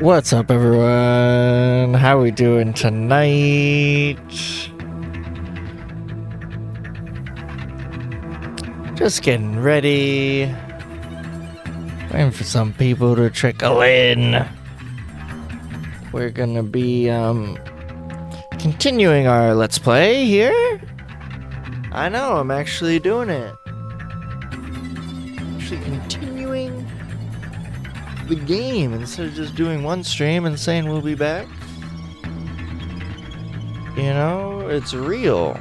What's up, everyone? How we doing tonight? Just getting ready. Waiting for some people to trickle in. We're gonna be, continuing our Let's Play here. I know, I'm actually doing it. Actually continuing the game instead of just doing one stream and saying we'll be back. You know, it's real.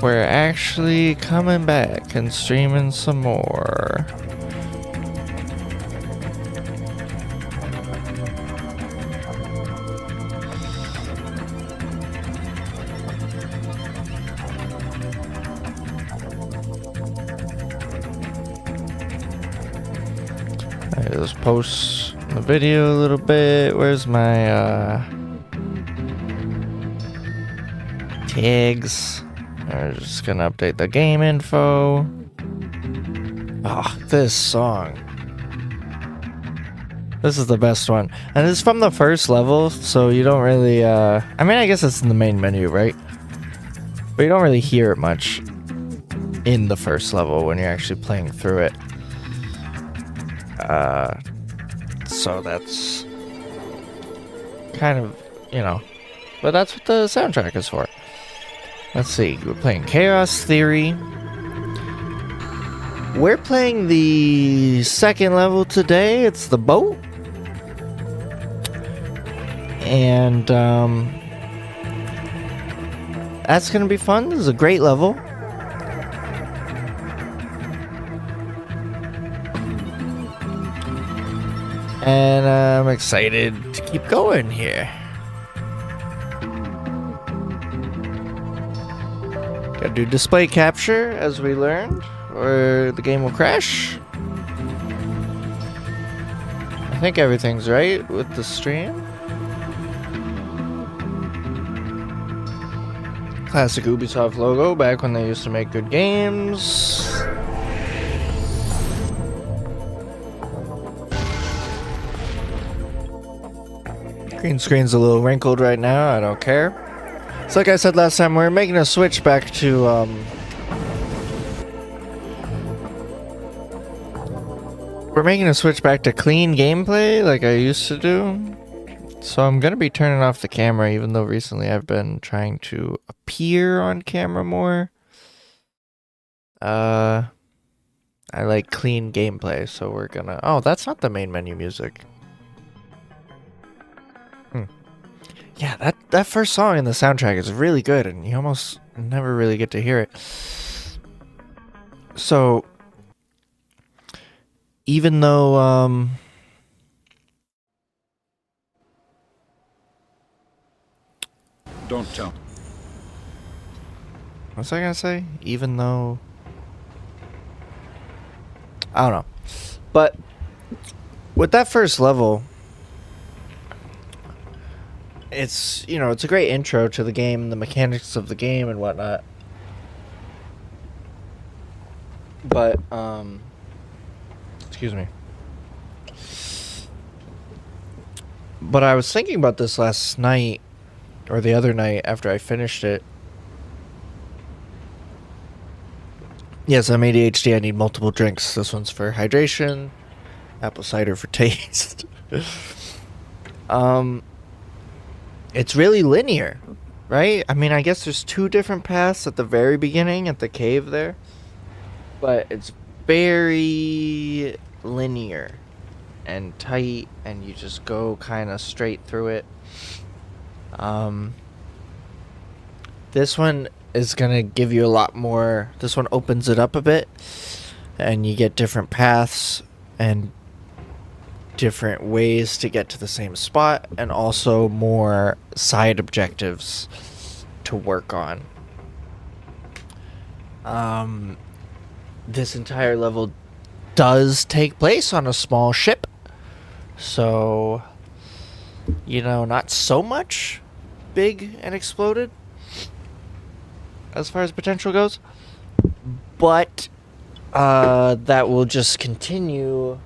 We're actually coming back and streaming some more. Let's post the video a little bit. Where's my tags? We're just gonna update the game info. Oh, this song. This is the best one. And it's from the first level, so you don't really, I mean, I guess it's in the main menu, right? But you don't really hear it much in the first level when you're actually playing through it. So that's kind of, you know, but that's what the soundtrack is for. Let's see, we're playing Chaos Theory. We're playing the second level today. It's the boat. And, that's gonna be fun. This is a great level. And I'm excited to keep going here. Gotta do display capture, as we learned, or the game will crash. I think everything's right with the stream. Classic Ubisoft logo, back when they used to make good games. Green screen's a little wrinkled right now, I don't care. So like I said last time, we're making a switch back to, clean gameplay like I used to do. So I'm gonna be turning off the camera, even though recently I've been trying to appear on camera more. I like clean gameplay, so we're gonna... Oh, that's not the main menu music. Yeah, that first song in the soundtrack is really good, and you almost never really get to hear it. So, even though, Don't tell. what's I gonna say? Even though... I don't know. But, with that first level... It's, you know, it's a great intro to the game, the mechanics of the game and whatnot. But, excuse me. But I was thinking about this last night, or the other night after I finished it. Yes, I'm ADHD, I need multiple drinks. This one's for hydration, apple cider for taste. It's really linear, right? I mean, I guess there's two different paths at the very beginning, at the cave there. But it's very linear and tight, and you just go kind of straight through it. This one is going to give you a lot more... This one opens it up a bit, and you get different paths and different ways to get to the same spot, and also more side objectives to work on. This entire level does take place on a small ship, so, you know, not so much big and exploded as far as potential goes, but that will just continue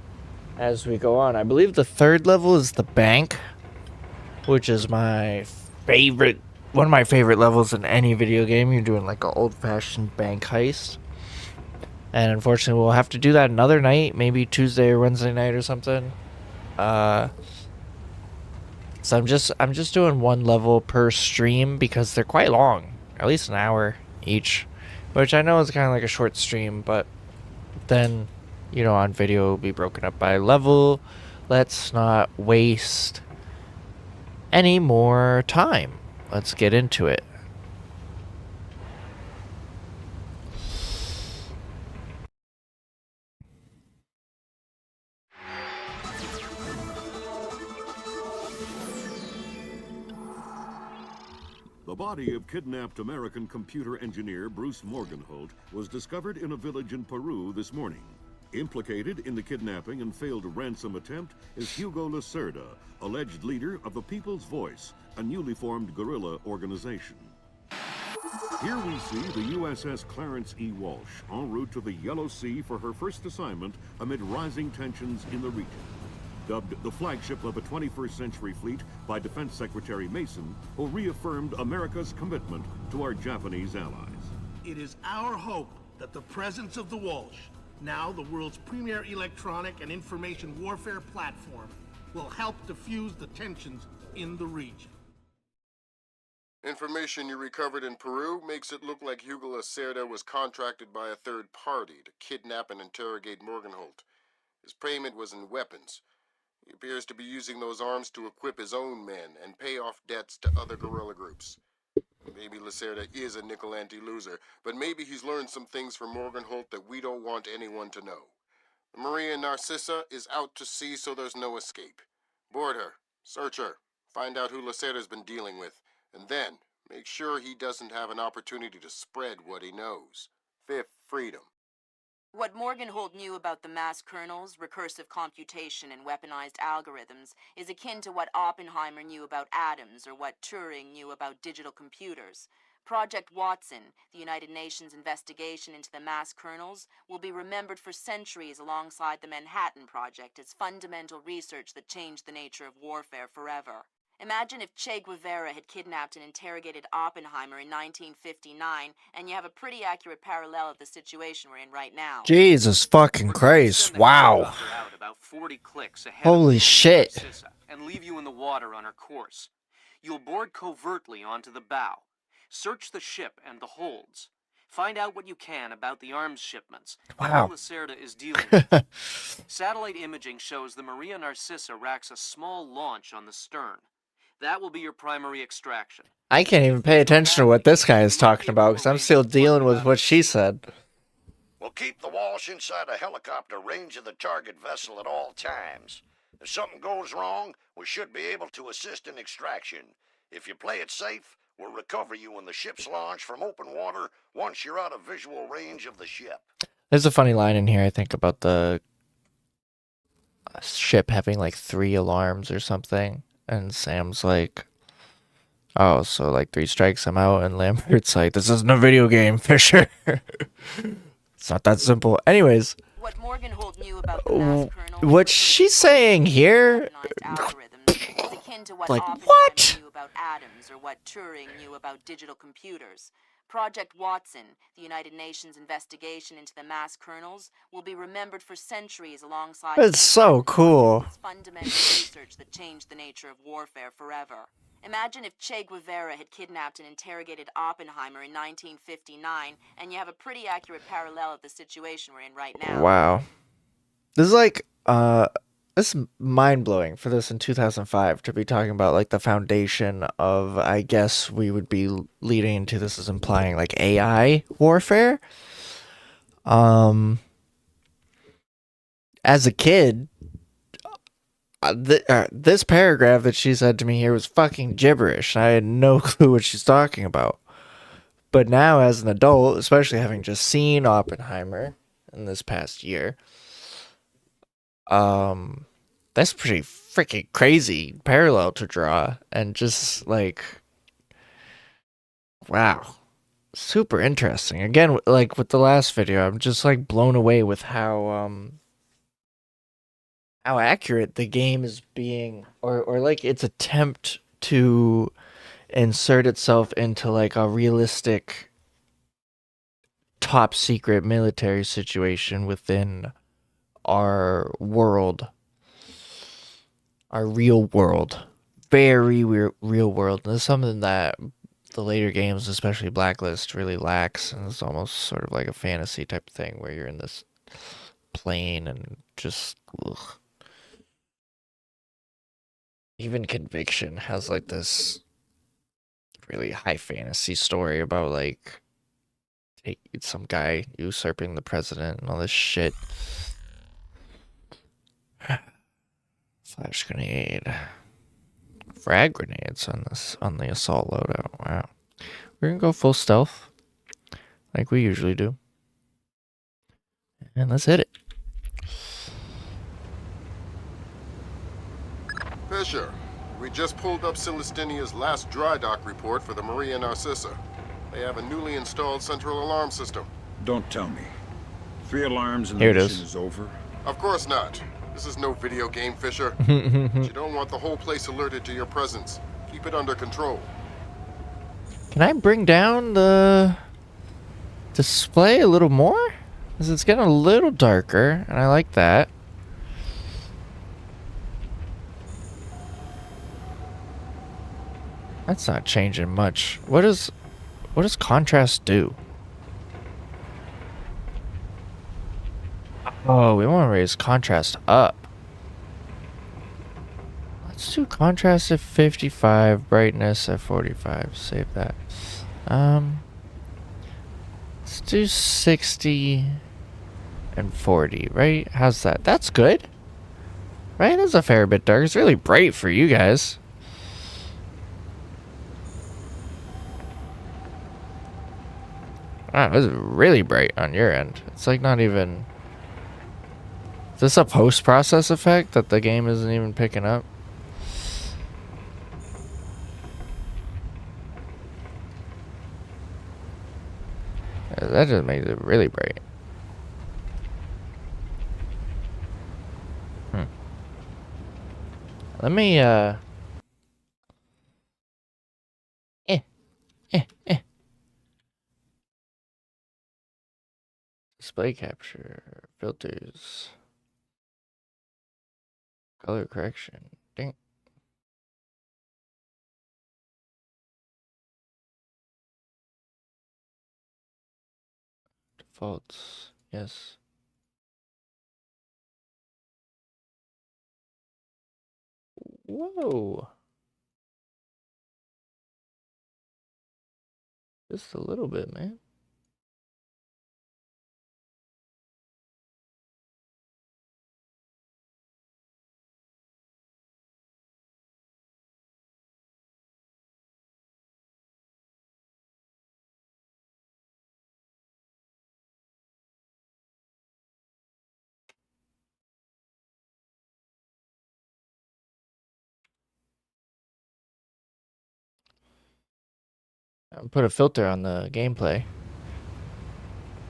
as we go on. I believe the third level is the bank, which is my favorite, one of my favorite levels in any video game. You're doing like an old-fashioned bank heist, and unfortunately, we'll have to do that another night, maybe Tuesday or Wednesday night or something. Uh, so I'm just doing one level per stream because they're quite long, at least an hour each, which I know is kind of like a short stream, but then, you know, on video it'll be broken up by level. Let's not waste any more time. Let's get into it. The body of kidnapped American computer engineer Bruce Morgenholt was discovered in a village in Peru this morning. Implicated in the kidnapping and failed ransom attempt is Hugo Lacerda, alleged leader of the People's Voice, a newly formed guerrilla organization. Here we see the USS Clarence E. Walsh en route to the Yellow Sea for her first assignment amid rising tensions in the region. Dubbed the flagship of a 21st century fleet by Defense Secretary Mason, who reaffirmed America's commitment to our Japanese allies. It is our hope that the presence of the Walsh, now the world's premier electronic and information warfare platform, will help diffuse the tensions in the region. Information you recovered in Peru makes it look like Hugo Lacerda was contracted by a third party to kidnap and interrogate Morgenholt. His payment was in weapons. He appears to be using those arms to equip his own men and pay off debts to other guerrilla groups. Maybe Lacerda is a nickel anti-loser, but maybe he's learned some things from Morgenholt that we don't want anyone to know. The Maria Narcissa is out to sea, so there's no escape. Board her, search her, find out who Lacerda's been dealing with, and then make sure he doesn't have an opportunity to spread what he knows. Fifth freedom. What Morgenholt knew about the mass kernels, recursive computation, and weaponized algorithms is akin to what Oppenheimer knew about atoms or what Turing knew about digital computers. Project Watson, the United Nations investigation into the mass kernels, will be remembered for centuries alongside the Manhattan Project as fundamental research that changed the nature of warfare forever. Imagine if Che Guevara had kidnapped and interrogated Oppenheimer in 1959, and you have a pretty accurate parallel of the situation we're in right now. Jesus fucking Christ. Wow. Holy shit. And leave you in the water on her course. You'll board covertly onto the bow. Search the ship and the holds. Find out what you can about the arms shipments. Wow. Lacerda is dealing with. Satellite imaging shows the Maria Narcissa racks a small launch on the stern. That will be your primary extraction. I can't even pay attention to what this guy is talking about because I'm still dealing with what she said. We'll keep the Walsh inside a helicopter range of the target vessel at all times. If something goes wrong, we should be able to assist in extraction. If you play it safe, we'll recover you when the ship's launched from open water once you're out of visual range of the ship. There's a funny line in here, I think, about the ship having like 3 alarms or something. And Sam's like, oh, so like 3 strikes, I'm out. And Lambert's like, this isn't a video game, Fisher. It's not that simple. Anyways, what Morgenholt knew about the mass kernels, what she's saying here, like, what? Knew about atoms or what Turing knew about digital computers. Project Watson, the United Nations investigation into the mass kernels, will be remembered for centuries alongside... It's so cool. ...fundamental research that changed the nature of warfare forever. Imagine if Che Guevara had kidnapped and interrogated Oppenheimer in 1959, and you have a pretty accurate parallel of the situation we're in right now. Wow. This is like, this is mind-blowing for this in 2005 to be talking about like the foundation of, I guess we would be leading into this as implying like AI warfare. As a kid, this paragraph that she said to me here was fucking gibberish. I had no clue what she's talking about. But now as an adult, especially having just seen Oppenheimer in this past year, that's pretty freaking crazy parallel to draw, and just like, wow. super interesting. Again, like with the last video, I'm just like blown away with how accurate the game is being, or like its attempt to insert itself into like a realistic top secret military situation within our world, our real world, very real world. And this is something that the later games, especially Blacklist, really lacks, and it's almost sort of like a fantasy type of thing where you're in this plane and just ugh. Even Conviction has like this really high fantasy story about like some guy usurping the president and all this shit. Flash grenade. Frag grenades on the assault loadout. Wow. We're gonna go full stealth. Like we usually do. And let's hit it. Fisher, we just pulled up Celestinia's last dry dock report for the Maria Narcissa. They have a newly installed central alarm system. Don't tell me. 3 alarms and the Here it mission is. is over? Of course not. This is no video game, Fisher. You don't want the whole place alerted to your presence. Keep it under control. Can I bring down the display a little more? Because it's getting a little darker, and I like that. That's not changing much. What does contrast do? Oh, we want to raise contrast up. Let's do contrast at 55, brightness at 45. Save that. Let's do 60 and 40, right? How's that? That's good. Right? That's a fair bit dark. It's really bright for you guys. Wow, this is really bright on your end. It's like not even... Is this a post-process effect that the game isn't even picking up? That just makes it really bright. Let me, display capture, filters, color correction. Ding. Defaults. Yes. Whoa. Just a little bit, man. I'll put a filter on the gameplay.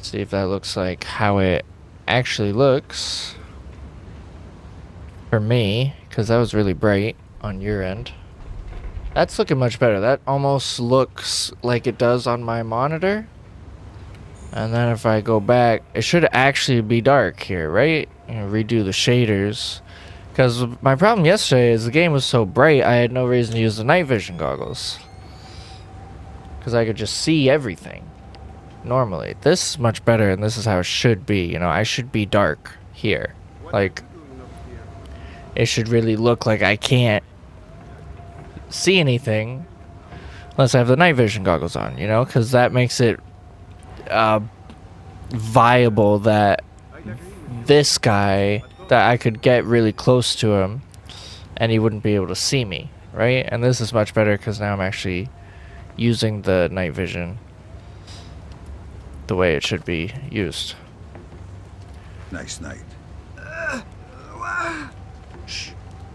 See if that looks like how it actually looks for me, because that was really bright on your end. That's looking much better. That almost looks like it does on my monitor. And then if I go back, it should actually be dark here, right? Redo the shaders. Because my problem yesterday is the game was so bright, I had no reason to use the night vision goggles. Because I could just see everything normally. This is much better, and this is how it should be. You know, I should be dark here. Like, it should really look like I can't see anything unless I have the night vision goggles on, you know? Because that makes it viable that this guy, that I could get really close to him and he wouldn't be able to see me, right? And this is much better because now I'm actually using the night vision the way it should be used. Nice night. Shh.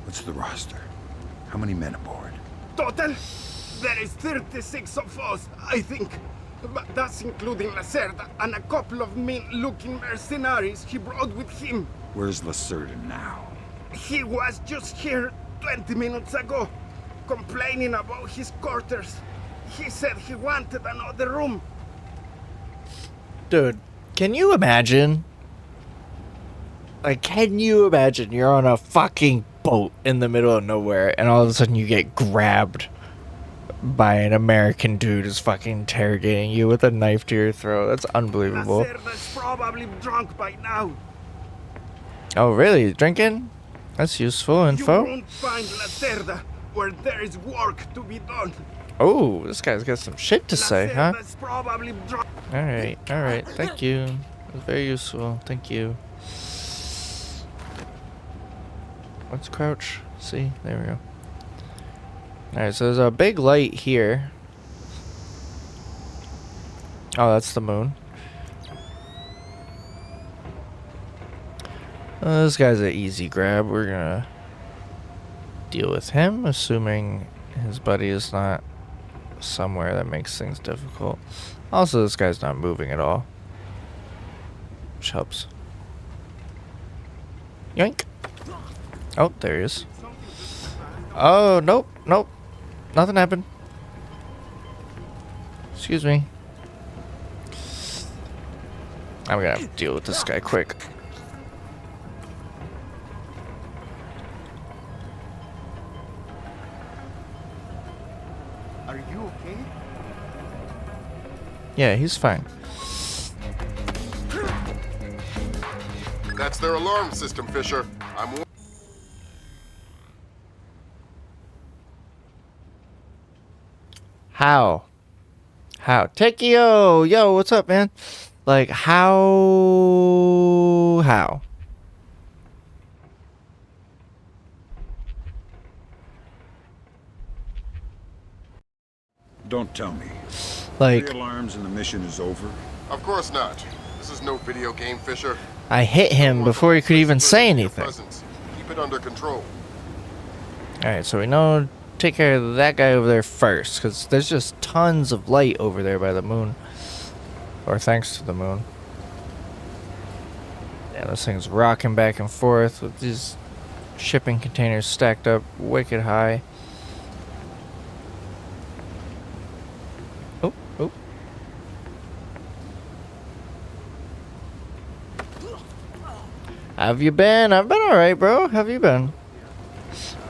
What's the roster? How many men aboard? Total? There is 36 of us, I think. But that's including Lacerda and a couple of mean-looking mercenaries he brought with him. Where's Lacerda now? He was just here 20 minutes ago, complaining about his quarters. He said he wanted another room. Dude, can you imagine? Like, can you imagine you're on a fucking boat in the middle of nowhere and all of a sudden you get grabbed by an American dude who's fucking interrogating you with a knife to your throat? That's unbelievable. Lacerda's probably drunk by now. Oh, really? Drinking? That's useful You info. won't find Lacerda where there is work to be done. Oh, this guy's got some shit to say, huh? Lacerda's probably drunk. Alright. Thank you. That's very useful. Thank you. Let's crouch. See? There we go. Alright, so there's a big light here. Oh, that's the moon. This guy's an easy grab. We're gonna deal with him, assuming his buddy is not somewhere that makes things difficult. Also, this guy's not moving at all, which helps. Yoink. Oh, there he is. Oh, nope. Nothing happened. Excuse me. I'm gonna have to deal with this guy quick. Are you okay? Yeah, he's fine. That's their alarm system, Fisher. How? Tekio! Yo, what's up, man? Like, how? Don't tell me. Like, 3 alarms and the mission is over? Of course not. This is no video game, Fisher. I hit him before he could even say anything. Keep it under control. Alright, so we know take care of that guy over there first, because there's just tons of light over there by the moon. Or thanks to the moon. Yeah, this thing's rocking back and forth with these shipping containers stacked up wicked high. Oh. Have you been? I've been alright, bro. Have you been?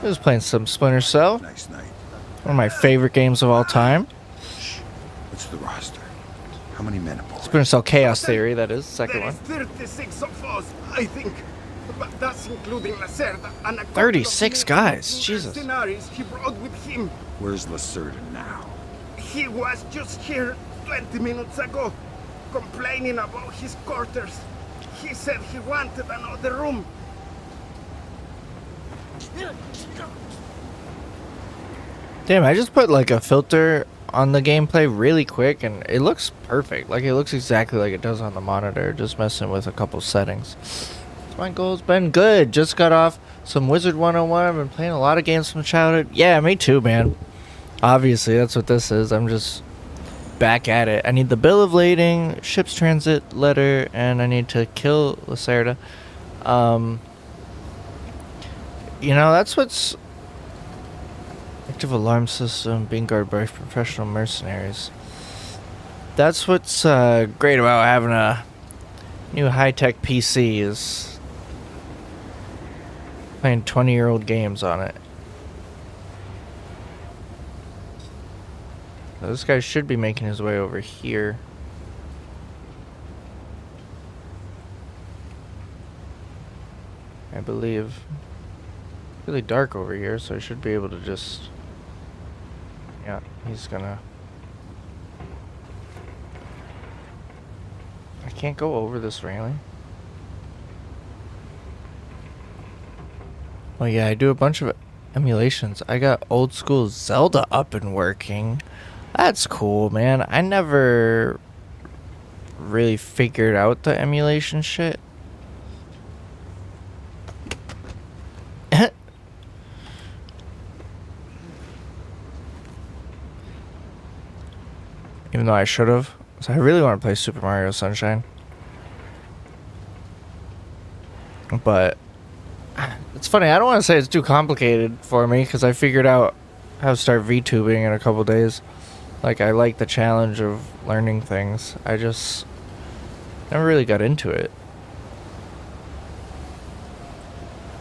I was playing some Splinter Cell. Nice night. One of my favorite games of all time. What's the roster? How many men aboard? Splinter Cell Chaos Theory, that is, second There one. is 36 of us, I think. But that's including Lacerda and a couple 36 of guys, Jesus. mercenaries he brought with him. Where's Lacerda now? He was just here 20 minutes ago, complaining about his quarters. He said he wanted another room. Damn, I just put like a filter on the gameplay really quick and it looks perfect. Like it looks exactly like it does on the monitor, just messing with a couple settings. My goal's been good. Just got off some Wizard 101. I've been playing a lot of games from childhood. Yeah, me too, man. Obviously, that's what this is. I'm just back at it. I need the bill of lading, ship's transit letter, and I need to kill Lacerda. You know, that's what's... Active alarm system being guarded by professional mercenaries. That's what's great about having a new high-tech PC is playing 20-year-old games on it. So this guy should be making his way over here. I believe. Really dark over here, so I should be able to just... Yeah, he's gonna... I can't go over this railing. Oh yeah, I do a bunch of emulations. I got old school Zelda up and working. That's cool, man. I never really figured out the emulation shit. Even though I should have. So I really want to play Super Mario Sunshine. But it's funny, I don't want to say it's too complicated for me because I figured out how to start VTubing in a couple days. Like, I like the challenge of learning things. I just never really got into it.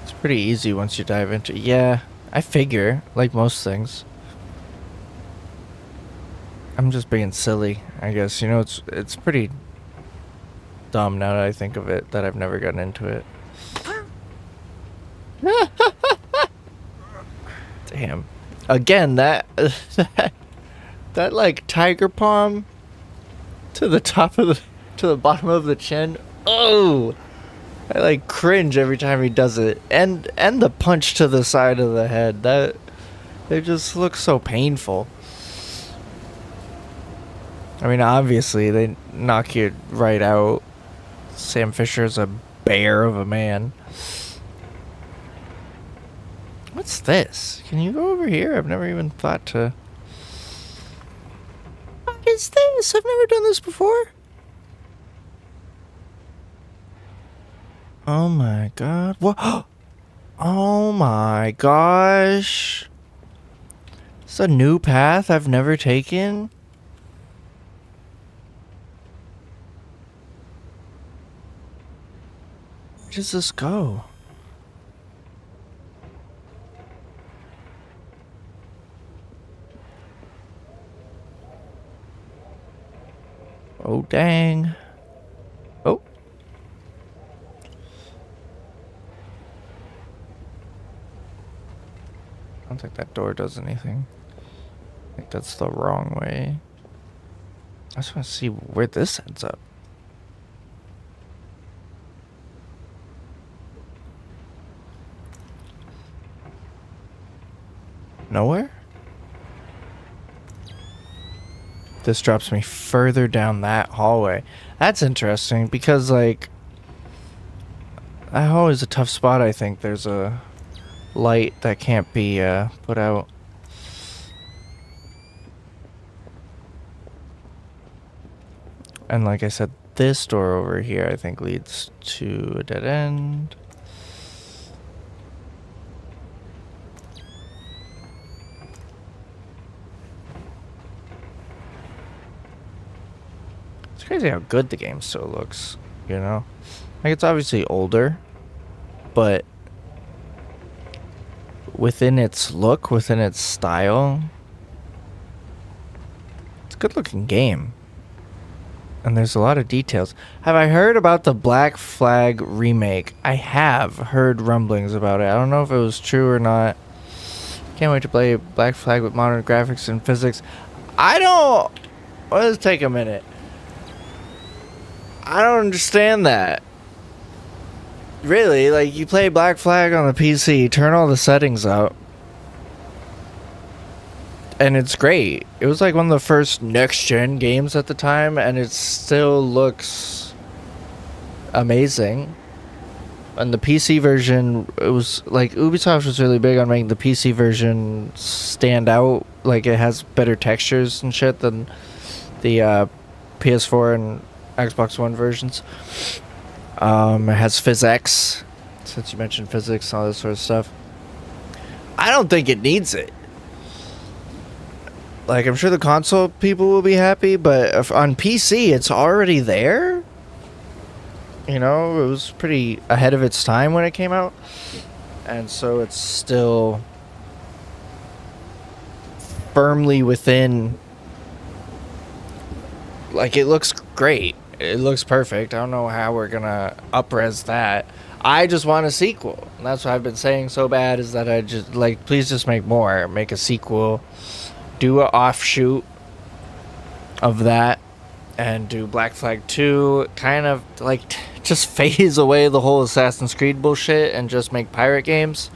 It's pretty easy once you dive into it. Yeah, I figure, like most things. I'm just being silly, I guess. You know, it's pretty dumb now that I think of it, that I've never gotten into it. Damn. Again, that like tiger palm to the bottom of the chin. Oh, I like cringe every time he does it. And the punch to the side of the head. That they just look so painful. I mean, obviously they knock you right out. Sam Fisher's a bear of a man. What's this? Can you go over here? I've never even thought to... What is this? I've never done this before. Oh my god. What? Oh my gosh. It's a new path I've never taken. Where does this go? Oh, dang. Oh. I don't think that door does anything. I think that's the wrong way. I just want to see where this ends up. Nowhere? This drops me further down that hallway. That's interesting because, like, that hallway is a tough spot, I think. There's a light that can't be put out. And like I said, this door over here, I think, leads to a dead end. It's crazy how good the game still looks, you know? Like, it's obviously older, but within its look, within its style, it's a good looking game. And there's a lot of details. Have I heard about the Black Flag remake? I have heard rumblings about it. I don't know if it was true or not. Can't wait to play Black Flag with modern graphics and physics. I don't... Let's take a minute. I don't understand that. Really, like, you play Black Flag on the PC, turn all the settings up, and it's great. It was like one of the first next-gen games at the time, and it still looks amazing. And the PC version, it was like, Ubisoft was really big on making the PC version stand out. Like, it has better textures and shit than the PS4 and Xbox One versions. It has PhysX, since you mentioned physics and all this sort of stuff. I don't think it needs it. Like, I'm sure the console people will be happy, but if on PC it's already there. You know, it was pretty ahead of its time when it came out. And so it's still firmly within... Like, it looks great. It looks perfect. I don't know how we're gonna up-res that. I just want a sequel. And that's what I've been saying so bad, is that I just, like, please just make more. Make a sequel. Do an offshoot of that. And do Black Flag 2. Kind of, like, just phase away the whole Assassin's Creed bullshit and just make pirate games.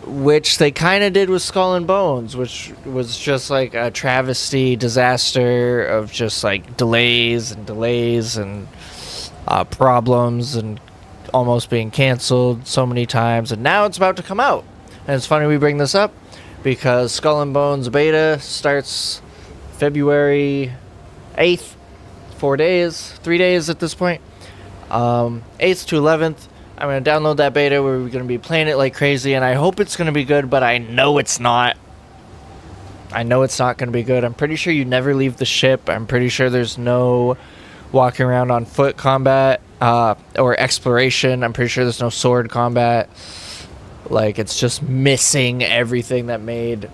Which they kind of did with Skull and Bones, which was just like a travesty disaster of just like delays and problems and almost being canceled so many times. And now it's about to come out. And it's funny we bring this up because Skull and Bones beta starts February 8th, 4 days, 3 days at this point. 8th to 11th, I'm going to download that beta where we're going to be playing it like crazy, and I hope it's going to be good, but I know it's not. I know it's not going to be good. I'm pretty sure you never leave the ship. I'm pretty sure there's no walking around on foot combat or exploration. I'm pretty sure there's no sword combat. Like, it's just missing everything that made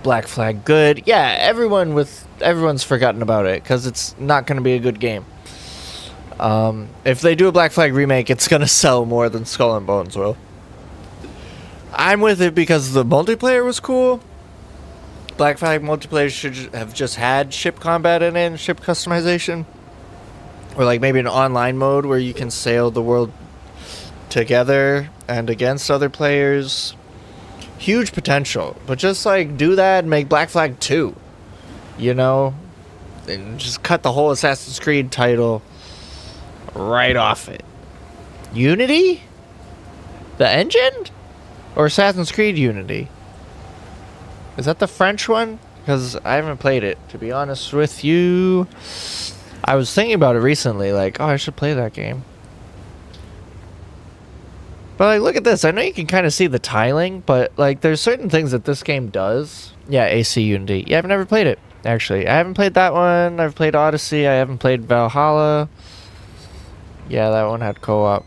Black Flag good. Yeah, everyone's forgotten about it because it's not going to be a good game. If they do a Black Flag remake, it's going to sell more than Skull and Bones will. I'm with it because the multiplayer was cool. Black Flag multiplayer should have just had ship combat in it and ship customization. Or like maybe an online mode where you can sail the world together and against other players. Huge potential. But just like do that and make Black Flag 2. You know? And just cut the whole Assassin's Creed title right off it. Unity? The engine? Or Assassin's Creed Unity? Is that the French one? Because I haven't played it, to be honest with you. I was thinking about it recently, like, oh, I should play that game. But, like, look at this. I know you can kind of see the tiling, but, like, there's certain things that this game does. Yeah, AC Unity. Yeah, I've never played it, actually. I haven't played that one. I've played Odyssey. I haven't played Valhalla. Yeah, that one had co-op.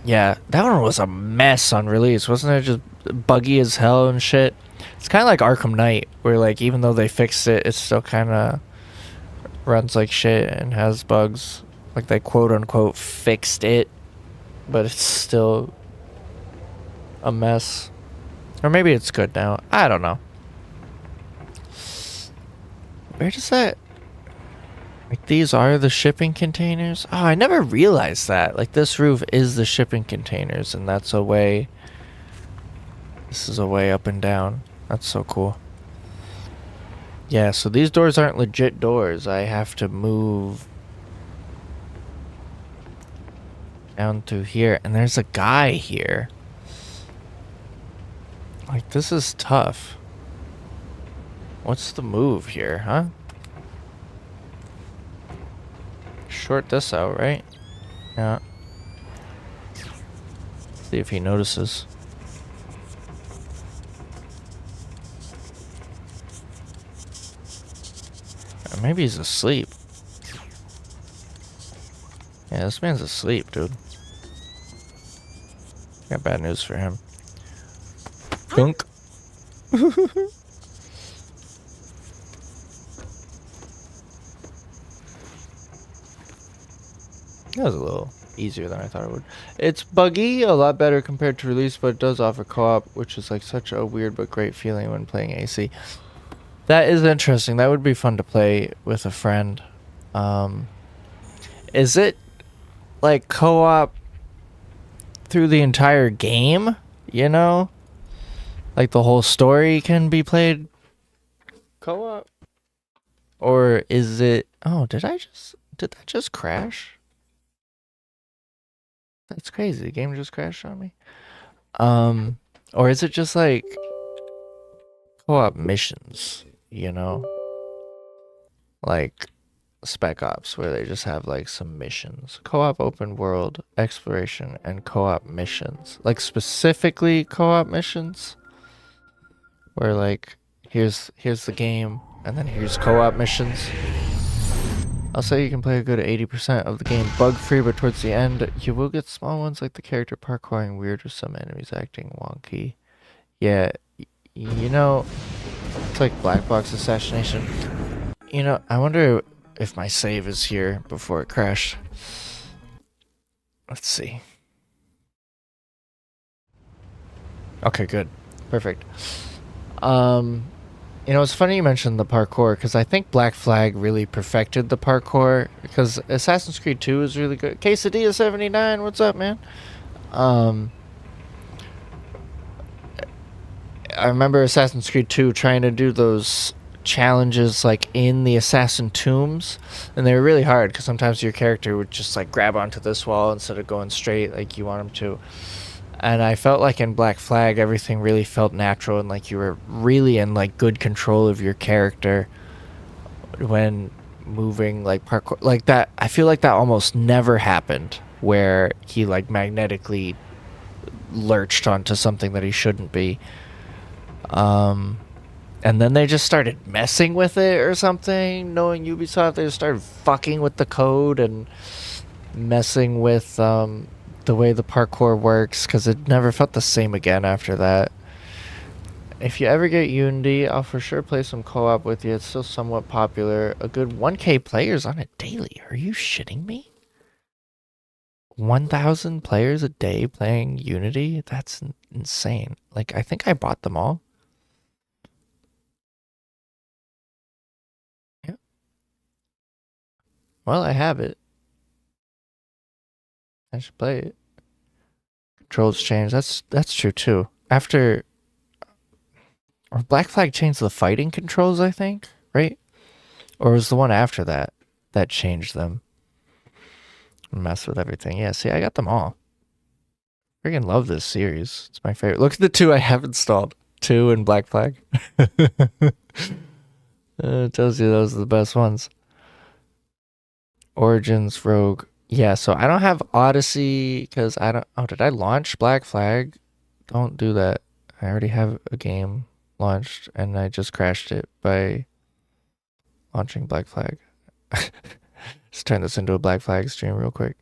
Yeah, that one was a mess on release. Wasn't it just buggy as hell and shit? It's kind of like Arkham Knight, where, like, even though they fixed it, it still kind of runs like shit and has bugs. Like, they quote-unquote fixed it, but it's still a mess. Or maybe it's good now. I don't know. Where does that... Like, these are the shipping containers? Oh, I never realized that. Like, this roof is the shipping containers, and that's a way... This is a way up and down. That's so cool. Yeah, so these doors aren't legit doors. I have to move down through here. And there's a guy here. Like, this is tough. What's the move here, huh? Short this out, right? Yeah. See if he notices. Or maybe he's asleep. Yeah, this man's asleep, dude. Got bad news for him. Gunk. That was a little easier than I thought it would. It's buggy, a lot better compared to release, but it does offer co-op, which is like such a weird but great feeling when playing AC. That is interesting. That would be fun to play with a friend. Is it like co-op through the entire game? You know? Like the whole story can be played co-op? Or is it... Oh, did that just crash? That's crazy. The game just crashed on me. Or is it just like co-op missions, you know? Like Spec Ops, where they just have like some missions. Co-op open world exploration and co-op missions. Like specifically co-op missions? Where like here's the game and then here's co-op missions. I'll say you can play a good 80% of the game bug-free, but towards the end, you will get small ones like the character parkouring weird or some enemies acting wonky. Yeah, you know, it's like Black Box Assassination. You know, I wonder if my save is here before it crashed. Let's see. Okay, good. Perfect. You know, it's funny you mentioned the parkour, because I think Black Flag really perfected the parkour, because Assassin's Creed 2 is really good. Quesadilla 79, what's up, man? I remember Assassin's Creed 2 trying to do those challenges, like, in the assassin tombs, and they were really hard, because sometimes your character would just, like, grab onto this wall instead of going straight like you want him to. And I felt like in Black Flag, everything really felt natural and like you were really in like good control of your character when moving like parkour like that. I feel like that almost never happened where he like magnetically lurched onto something that he shouldn't be. And then they just started messing with it or something. Knowing Ubisoft, they just started fucking with the code and messing with the way the parkour works, because it never felt the same again after that. If you ever get Unity, I'll for sure play some co-op with you. It's still somewhat popular. A good 1K players on it daily. Are you shitting me? 1,000 players a day playing Unity? That's insane. Like, I think I bought them all. Yeah. Well, I have it. I should play it. Controls changed. That's true too. After, or Black Flag changed the fighting controls, I think, right? Or was the one after that that changed them? Mess with everything. Yeah, see, I got them all. Freaking love this series. It's my favorite. Look at the 2 I have installed. 2 and Black Flag. It tells you those are the best ones. Origins, Rogue. Yeah, so I don't have Odyssey because I don't. Oh, did I launch Black Flag? Don't do that. I already have a game launched and I just crashed it by launching Black Flag. Let's turn this into a Black Flag stream real quick.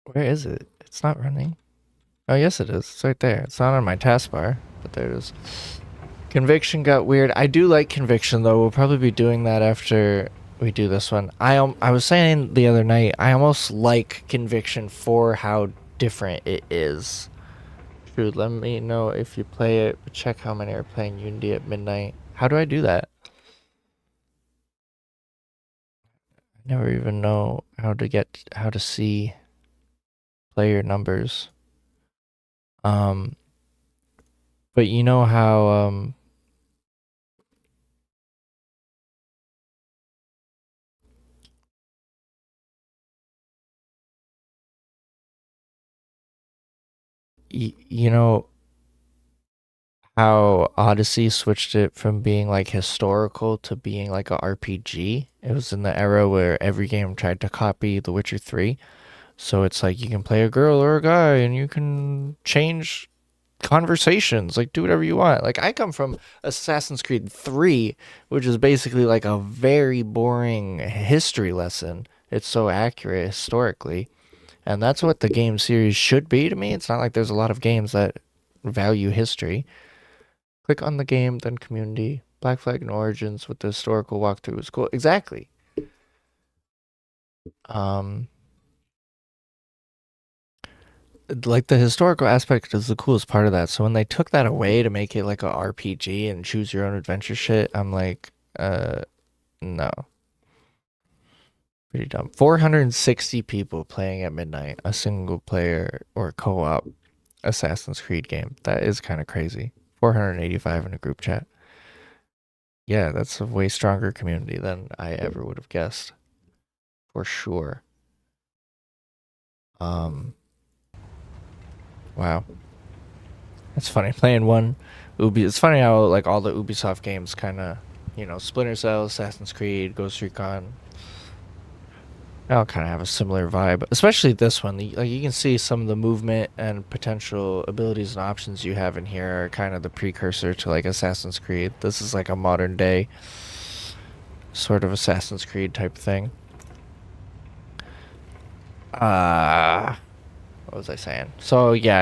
Where is it? It's not running. Oh, yes, it is. It's right there. It's not on my taskbar, but there it is. Conviction got weird. I do like Conviction, though. We'll probably be doing that after we do this one. I was saying the other night, I almost like Conviction for how different it is. Dude, let me know if you play it. Check how many are playing Unity at midnight. How do I do that? I never even know how to see player numbers. But you know how you know how Odyssey switched it from being like historical to being like a RPG? It was in the era where every game tried to copy The Witcher 3. So it's like you can play a girl or a guy and you can change conversations, like do whatever you want. Like I come from Assassin's Creed 3, which is basically like a very boring history lesson. It's so accurate historically. And that's what the game series should be to me. It's not like there's a lot of games that value history. Click on the game, then community. Black Flag and Origins with the historical walkthrough was cool. Exactly. Like the historical aspect is the coolest part of that. So when they took that away to make it like a RPG and choose your own adventure shit, I'm like, no. Pretty dumb. 460 people playing at midnight, a single player or co-op Assassin's Creed game. That is kind of crazy. 485 in a group chat. Yeah, that's a way stronger community than I ever would have guessed. For sure. Wow. That's funny. Playing one it's funny how like all the Ubisoft games kind of, you know, Splinter Cell, Assassin's Creed, Ghost Recon, they all kind of have a similar vibe, especially this one. Like you can see some of the movement and potential abilities and options you have in here are kind of the precursor to like Assassin's Creed. This is like a modern day sort of Assassin's Creed type thing. What was I saying? So yeah,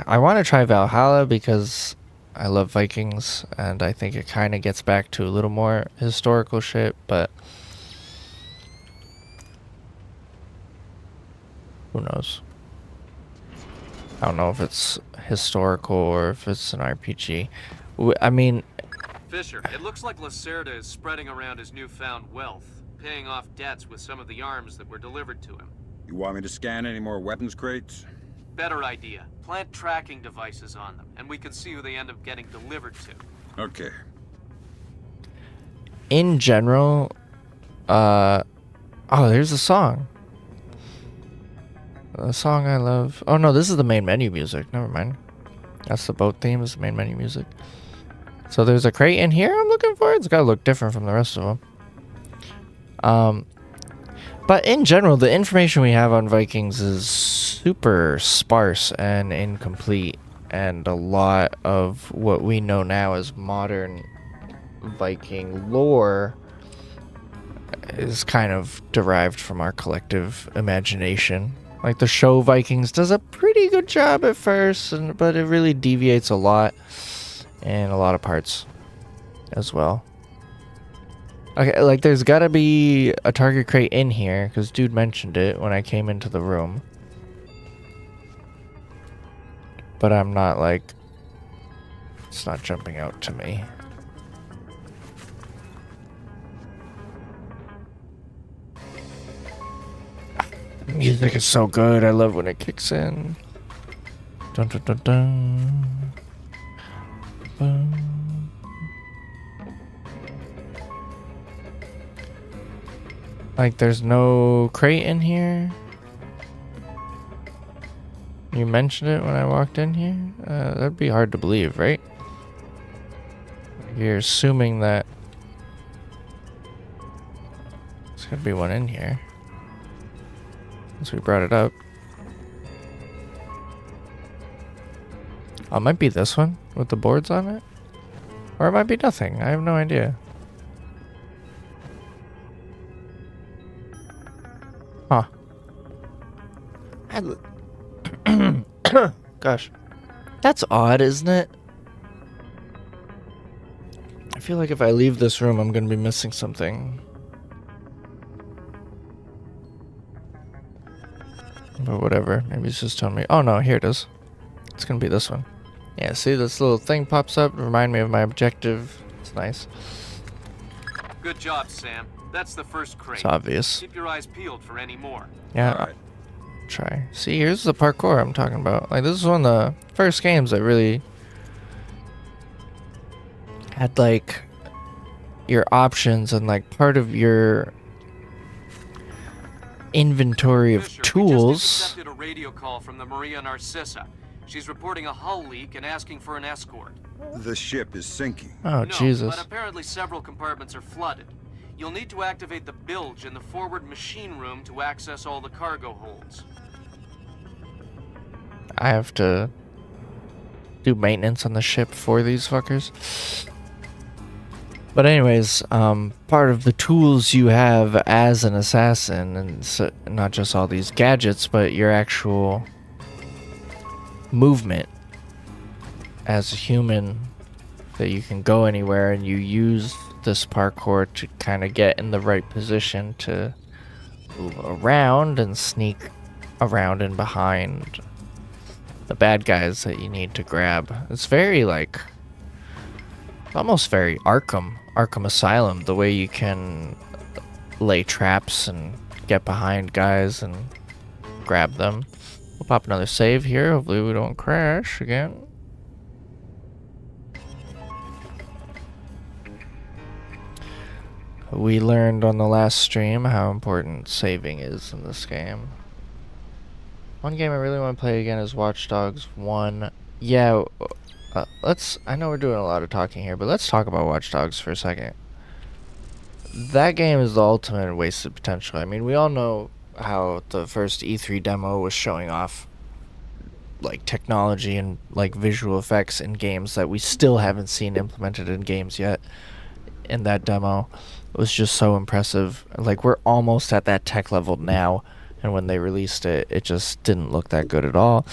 I want to try Valhalla because I love Vikings and I think it kind of gets back to a little more historical shit, but who knows? I don't know if it's historical or if it's an RPG. I mean, Fisher, it looks like Lacerda is spreading around his newfound wealth, paying off debts with some of the arms that were delivered to him. You want me to scan any more weapons crates? Better idea. Plant tracking devices on them, and we can see who they end up getting delivered to. Okay. in general, oh, there's a song. A song I love. Oh no, this is the main menu music. Never mind. That's the boat theme. Is the main menu music. So there's a crate in here I'm looking for. It's got to look different from the rest of them. But in general, the information we have on Vikings is super sparse and incomplete. And a lot of what we know now as modern Viking lore is kind of derived from our collective imagination. Like the show Vikings does a pretty good job at first, but it really deviates a lot in a lot of parts as well. Okay, like there's gotta be a target crate in here, because dude mentioned it when I came into the room. But I'm not like... It's not jumping out to me. The music is so good, I love when it kicks in. Dun dun dun dun. Boom. Like, there's no crate in here? You mentioned it when I walked in here? That'd be hard to believe, right? You're assuming that there's gotta be one in here. Since we brought it up. Oh, it might be this one with the boards on it. Or it might be nothing. I have no idea. Huh. Gosh. That's odd, isn't it? I feel like if I leave this room, I'm gonna be missing something. But whatever. Maybe it's just telling me. Oh no, here it is. It's gonna be this one. Yeah, see this little thing pops up. Remind me of my objective. It's nice. Good job, Sam. That's the first crate. It's obvious. Keep your eyes peeled for any more. Yeah. All right. Try. See, here's the parkour I'm talking about. Like, this is one of the first games that really had, like, your options and, like, part of your inventory of Fisher, tools. We just intercepted a radio call from the Maria Narcissa. She's reporting a hull leak and asking for an escort. The ship is sinking. Oh, No, Jesus. but apparently several compartments are flooded. You'll need to activate the bilge in the forward machine room to access all the cargo holds. I have to do maintenance on the ship for these fuckers. But anyways, part of the tools you have as an assassin, and so, not just all these gadgets, but your actual movement as a human, that you can go anywhere and you use this parkour to kind of get in the right position to move around and sneak around and behind the bad guys that you need to grab. It's very like, almost very Arkham Asylum, the way you can lay traps and get behind guys and grab them. We'll pop another save here. Hopefully we don't crash again. We learned on the last stream how important saving is in this game. One game I really want to play again is Watch Dogs 1. Yeah, I know we're doing a lot of talking here, but let's talk about Watch Dogs for a second. That game is the ultimate wasted potential. I mean, we all know how the first E3 demo was showing off like technology and like visual effects in games that we still haven't seen implemented in games yet. In that demo, it was just so impressive. Like, we're almost at that tech level now, and when they released it, it just didn't look that good at all.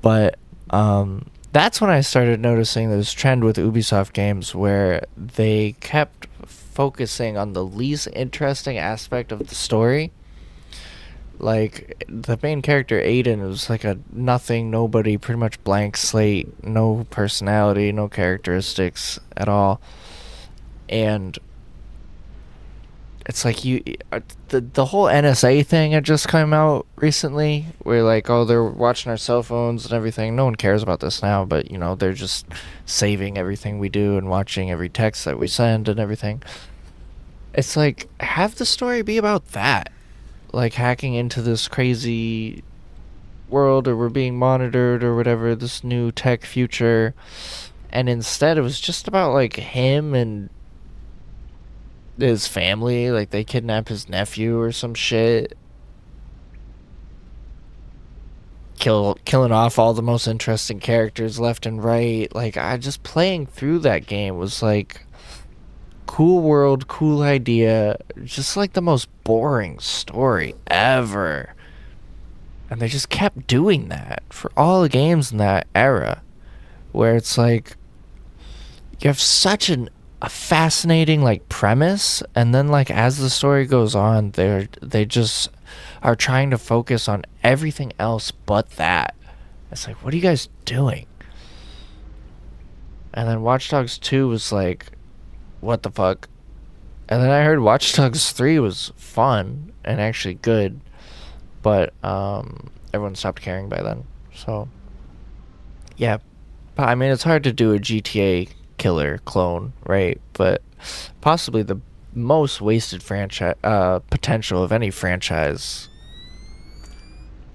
But that's when I started noticing this trend with Ubisoft games where they kept focusing on the least interesting aspect of the story. Like, the main character, Aiden, was like a nothing, nobody, pretty much blank slate, no personality, no characteristics at all. And it's like the whole NSA thing had just come out recently, where like, oh, they're watching our cell phones and everything. No one cares about this now, but you know, they're just saving everything we do and watching every text that we send and everything. It's like, have the story be about that, like hacking into this crazy world, or we're being monitored or whatever, this new tech future, and instead it was just about like him and his family. Like they kidnap his nephew or some shit, killing off all the most interesting characters left and right. Like, I just playing through that game was like cool world, cool idea, just like the most boring story ever. And they just kept doing that for all the games in that era, where it's like you have such a fascinating like premise, and then like as the story goes on, they just are trying to focus on everything else but that. It's like, what are you guys doing? And then Watch Dogs 2 was like, what the fuck? And then I heard Watch Dogs 3 was fun and actually good, but everyone stopped caring by then. So yeah, but I mean, it's hard to do a GTA killer clone, right? But possibly the most wasted franchise potential of any franchise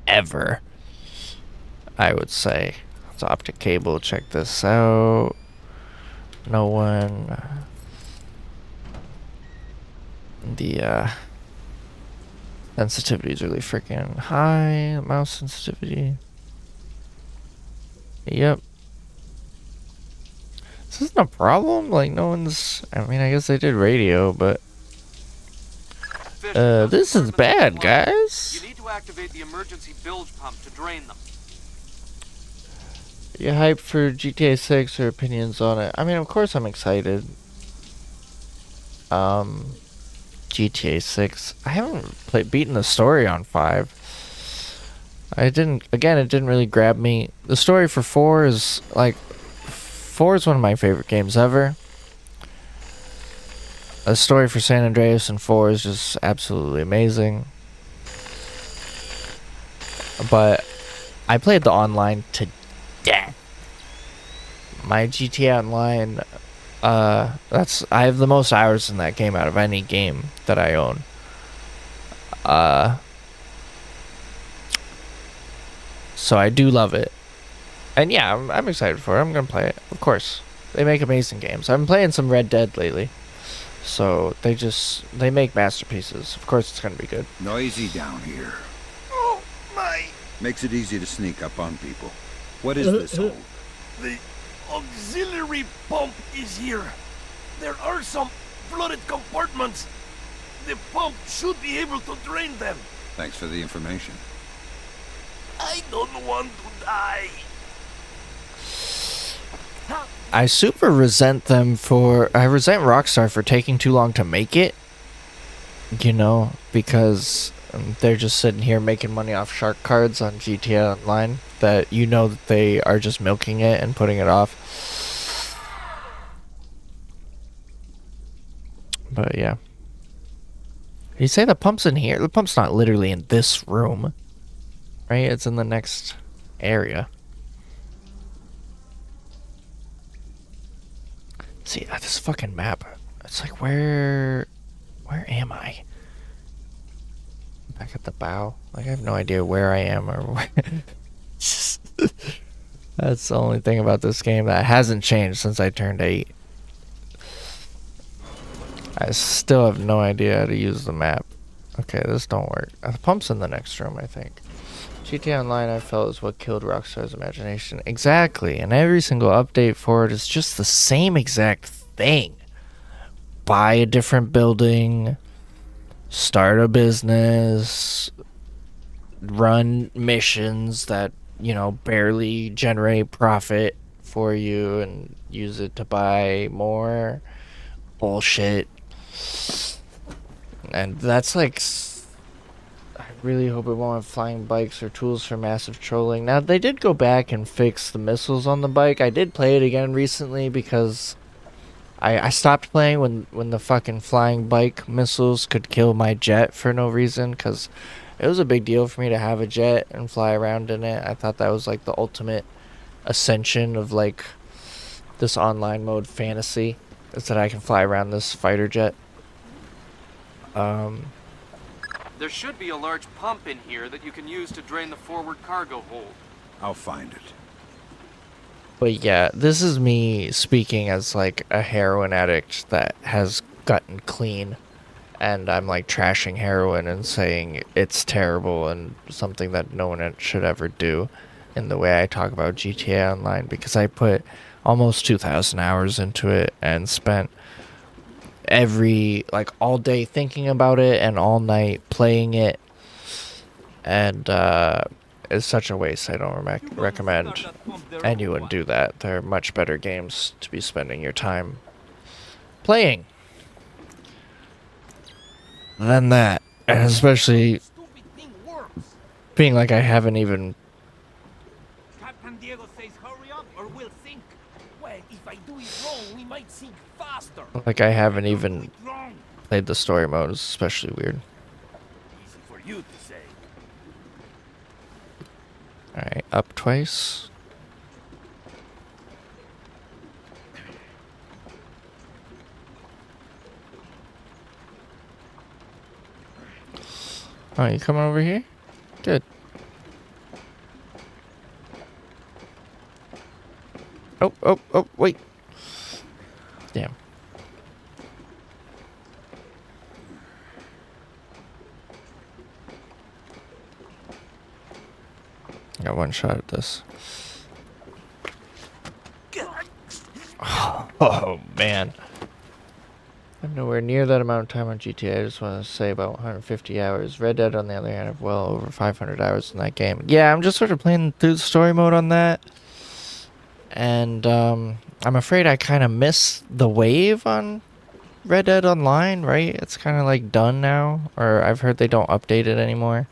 ever, I would say. It's optic cable. Check this out. No one. The sensitivity is really freaking high. Mouse sensitivity. Yep. This isn't a problem. Like, no one's. I mean, I guess they did radio, but this is bad, guys. You need to activate the emergency bilge pump to drain them. You hyped for GTA 6 or opinions on it? I mean, of course I'm excited. GTA 6. I haven't beaten the story on 5. It didn't really grab me. The story for 4 is like 4 is one of my favorite games ever. The story for San Andreas and 4 is just absolutely amazing. But I played the online to death. My GTA Online, I have the most hours in that game out of any game that I own. So I do love it. And yeah, I'm excited for it. I'm gonna play it, of course. They make amazing games. I've been playing some Red Dead lately. So they make masterpieces. Of course it's gonna be good. Noisy down here. Oh, my! Makes it easy to sneak up on people. What is this hole? The auxiliary pump is here. There are some flooded compartments. The pump should be able to drain them. Thanks for the information. I don't want to die. I super resent I resent Rockstar for taking too long to make it. You know, because they're just sitting here making money off shark cards on GTA Online that you know that they are just milking it and putting it off. But yeah. You say the pump's in here? The pump's not literally in this room. Right? It's in the next area. See, this fucking map. It's like, where am I? Back at the bow. Like, I have no idea where I am or where. That's the only thing about this game that hasn't changed since I turned 8. I still have no idea how to use the map. Okay, this don't work. The pump's in the next room, I think. GTA Online, I felt, is what killed Rockstar's imagination. Exactly, and every single update for it is just the same exact thing. Buy a different building, start a business, run missions that, you know, barely generate profit for you and use it to buy more bullshit. And that's like... I really hope it won't have flying bikes or tools for massive trolling. Now, they did go back and fix the missiles on the bike. I did play it again recently because I stopped playing when the fucking flying bike missiles could kill my jet for no reason, because it was a big deal for me to have a jet and fly around in it. I thought that was like the ultimate ascension of like this online mode fantasy, is that I can fly around this fighter jet. There should be a large pump in here that you can use to drain the forward cargo hold. I'll find it. But yeah, this is me speaking as like a heroin addict that has gotten clean, and I'm like trashing heroin and saying it's terrible and something that no one should ever do in the way I talk about GTA Online, because I put almost 2,000 hours into it and spent all day thinking about it and all night playing it, and it's such a waste. I don't recommend anyone do that. There are much better games to be spending your time playing than that, and especially being like I haven't even Captain Diego says hurry up or we'll sink. Well, if I do it wrong, we might sink faster. played the story mode. It's especially weird. Easy for you to say. Alright, up twice. Oh, you coming over here? Good. Oh, wait. Damn. I got one shot at this. Oh, man. I'm nowhere near that amount of time on GTA. I just want to say about 150 hours. Red Dead, on the other hand, have well over 500 hours in that game. Yeah, I'm just sort of playing through the story mode on that. And I'm afraid I kind of missed the wave on Red Dead Online, right? It's kind of like done now. Or I've heard they don't update it anymore.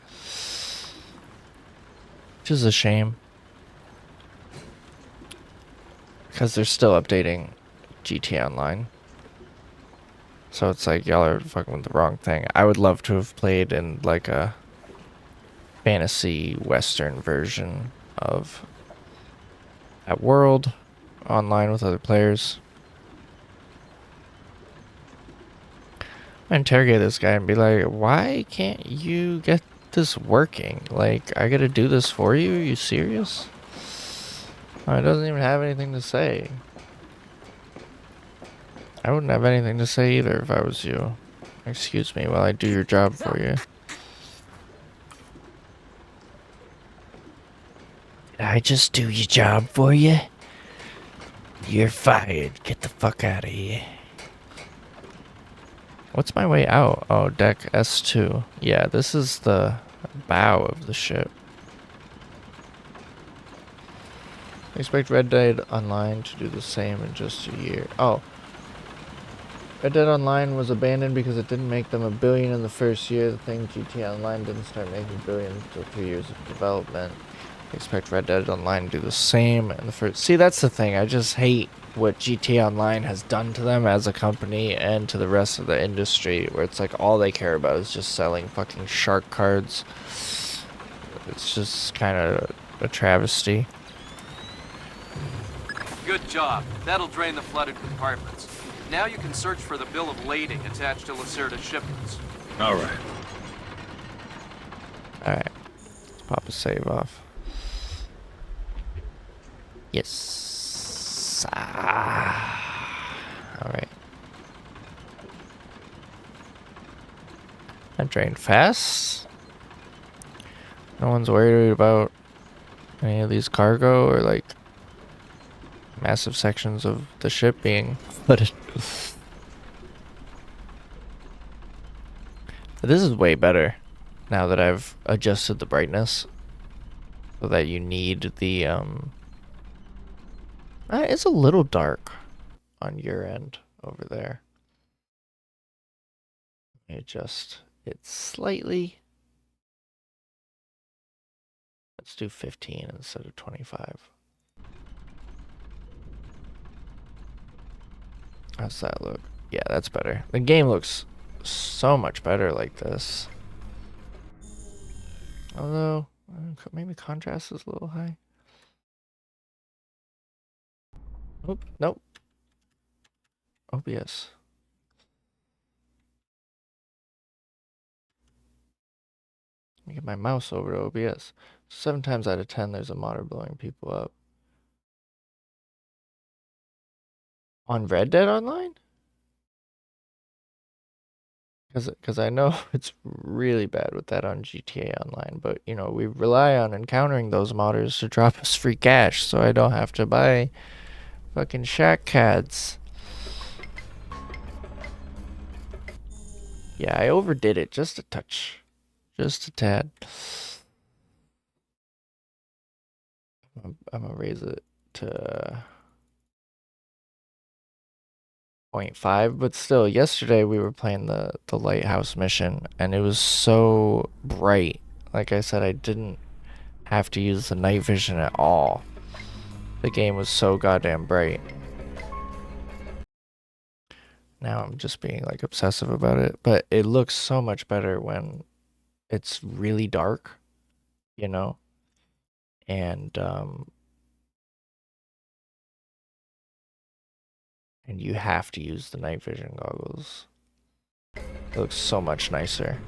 Which is a shame. Because they're still updating GTA Online. So it's like y'all are fucking with the wrong thing. I would love to have played in like a fantasy western version of that world online with other players. I interrogate this guy and be like, why can't you get this working? Like, I gotta do this for you? Are you serious? Oh, it doesn't even have anything to say. I wouldn't have anything to say either if I was you. Excuse me while I do your job for you. Did I just do your job for you? You're fired. Get the fuck out of here. What's my way out? Oh, deck S2. Yeah, this is the bow of the ship. I expect Red Dead Online to do the same in just a year. Oh. Red Dead Online was abandoned because it didn't make them $1 billion in the first year. The thing, GTA Online didn't start making billions until 3 years of development. I expect Red Dead Online to do the same in the first... See, that's the thing. I just hate what GTA Online has done to them as a company and to the rest of the industry, where it's like all they care about is just selling fucking shark cards. It's just kind of a travesty. Good job. That'll drain the flooded compartments. Now you can search for the bill of lading attached to Lacerda's shipments. All right. Alright. Let's pop a save off. Yes. Alright. That drained fast. No one's worried about any of these cargo or like massive sections of the ship being flooded. This is way better now that I've adjusted the brightness so that you need the it's a little dark on your end over there. Let me adjust it slightly. Let's do 15 instead of 25. How's that look? Yeah, that's better. The game looks so much better like this. Although, maybe contrast is a little high. Oop, nope. OBS. Let me get my mouse over to OBS. 7 times out of 10, there's a modder blowing people up. On Red Dead Online? Because I know it's really bad with that on GTA Online, but you know, we rely on encountering those modders to drop us free cash, so I don't have to buy fucking shack cads. Yeah, I overdid it just a touch. Just a tad. I'm gonna raise it to 0.5, but still, yesterday we were playing the lighthouse mission, and it was so bright. Like I said, I didn't have to use the night vision at all. The game was so goddamn bright. Now I'm just being like obsessive about it, but it looks so much better when it's really dark, you know? And you have to use the night vision goggles. It looks so much nicer.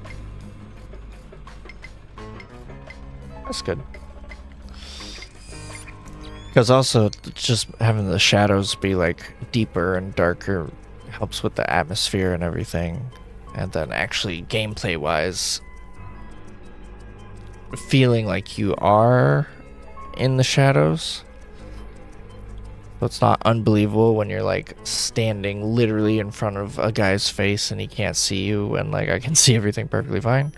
That's good. Because also, just having the shadows be like deeper and darker helps with the atmosphere and everything. And then actually, gameplay wise, feeling like you are in the shadows. So it's not unbelievable when you're like standing literally in front of a guy's face and he can't see you, and like I can see everything perfectly fine.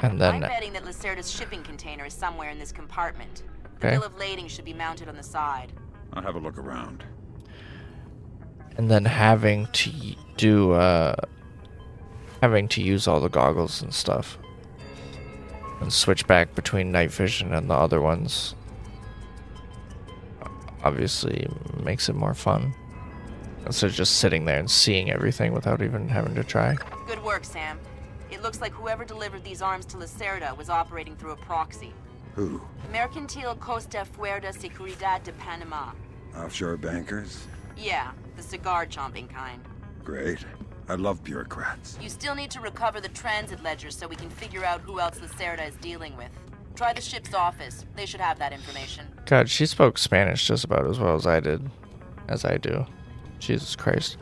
And then I'm betting that Lacerda's shipping container is somewhere in this compartment. The Okay. bill of lading should be mounted on the side. I'll have a look around. and then having to do having to use all the goggles and stuff and switch back between night vision and the other ones obviously makes it more fun instead of just sitting there and seeing everything without even having to try. Good work, Sam. It looks like whoever delivered these arms to Lacerda was operating through a proxy. Who? Mercantil Costa Fuerza Seguridad de Panama. Offshore bankers? Yeah, the cigar-chomping kind. Great. I love bureaucrats. You still need to recover the transit ledger so we can figure out who else Lacerda is dealing with. Try the ship's office. They should have that information. God, she spoke Spanish just about as well as I did. As I do. Jesus Christ.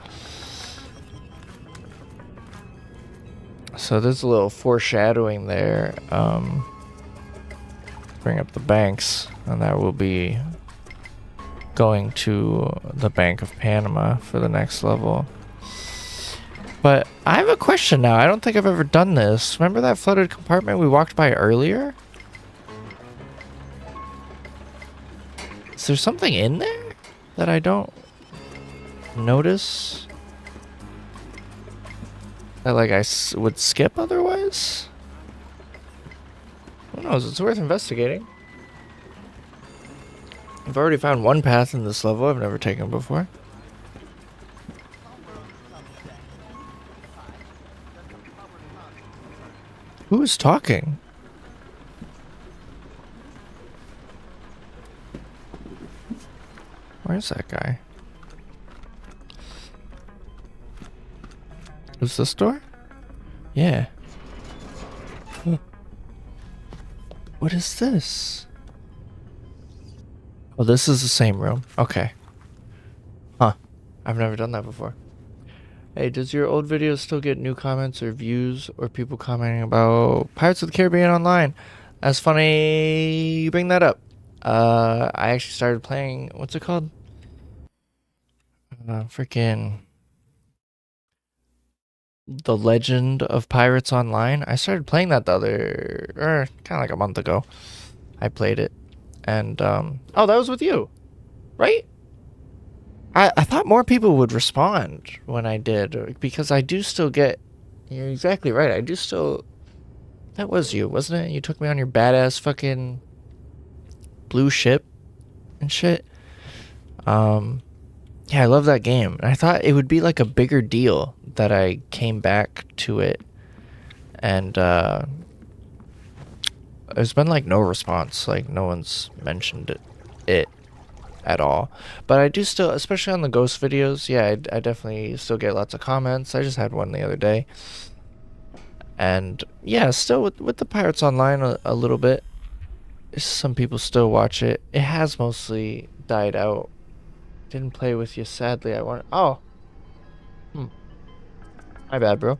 So there's a little foreshadowing there. Bring up the banks, and that will be going to the Bank of Panama for the next level. But I have a question now. I don't think I've ever done this. Remember that flooded compartment we walked by earlier? Is there something in there that I don't notice? That like I would skip otherwise? Who knows? It's worth investigating. I've already found one path in this level I've never taken before. Who is talking? Where's that guy? Is this door? Yeah. What is this? Oh, this is the same room. Okay. Huh. I've never done that before. Hey, does your old video still get new comments or views or people commenting about Pirates of the Caribbean Online? That's funny you bring that up. I actually started playing, what's it called? Freaking The Legend of Pirates Online. I started playing that kind of like a month ago. I played it. And, oh, that was with you, right? I thought more people would respond when I did, because I do still get, you're exactly right, I do still, that was you, wasn't it? You took me on your badass fucking blue ship and shit. Yeah, I love that game. And I thought it would be like a bigger deal that I came back to it. And, there's been like no response, like no one's mentioned it at all. But I do still, especially on the ghost videos, yeah, I definitely still get lots of comments. I just had one the other day. And yeah, still with the Pirates Online a little bit. some people still watch it. It has mostly died out. Didn't play with you, sadly. I want. Oh, my bad, bro.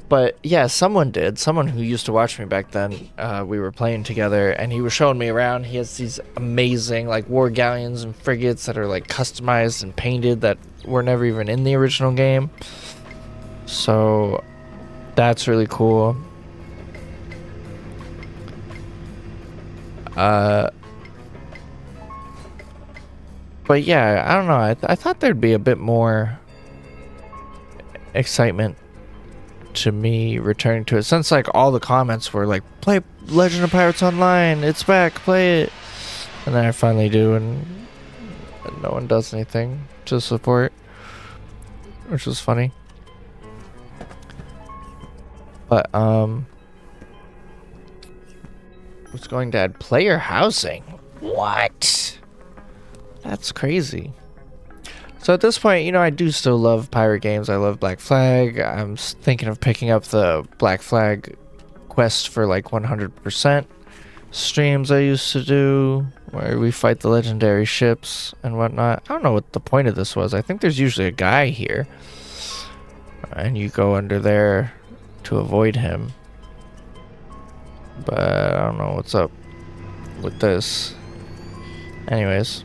But yeah, someone did. Someone who used to watch me back then. We were playing together, and he was showing me around. He has these amazing like war galleons and frigates that are like customized and painted that were never even in the original game. So that's really cool. But yeah, I don't know. I thought there'd be a bit more excitement to me returning to it, since like all the comments were like, play Legend of Pirates Online, it's back, play it. And then I finally do, and no one does anything to support, which was funny. But was going to add player housing. What? That's crazy. So at this point, you know, I do still love pirate games. I love Black Flag. I'm thinking of picking up the Black Flag quest for like 100% streams I used to do, where we fight the legendary ships and whatnot. I don't know what the point of this was. I think there's usually a guy here, and you go under there to avoid him. But I don't know what's up with this. Anyways.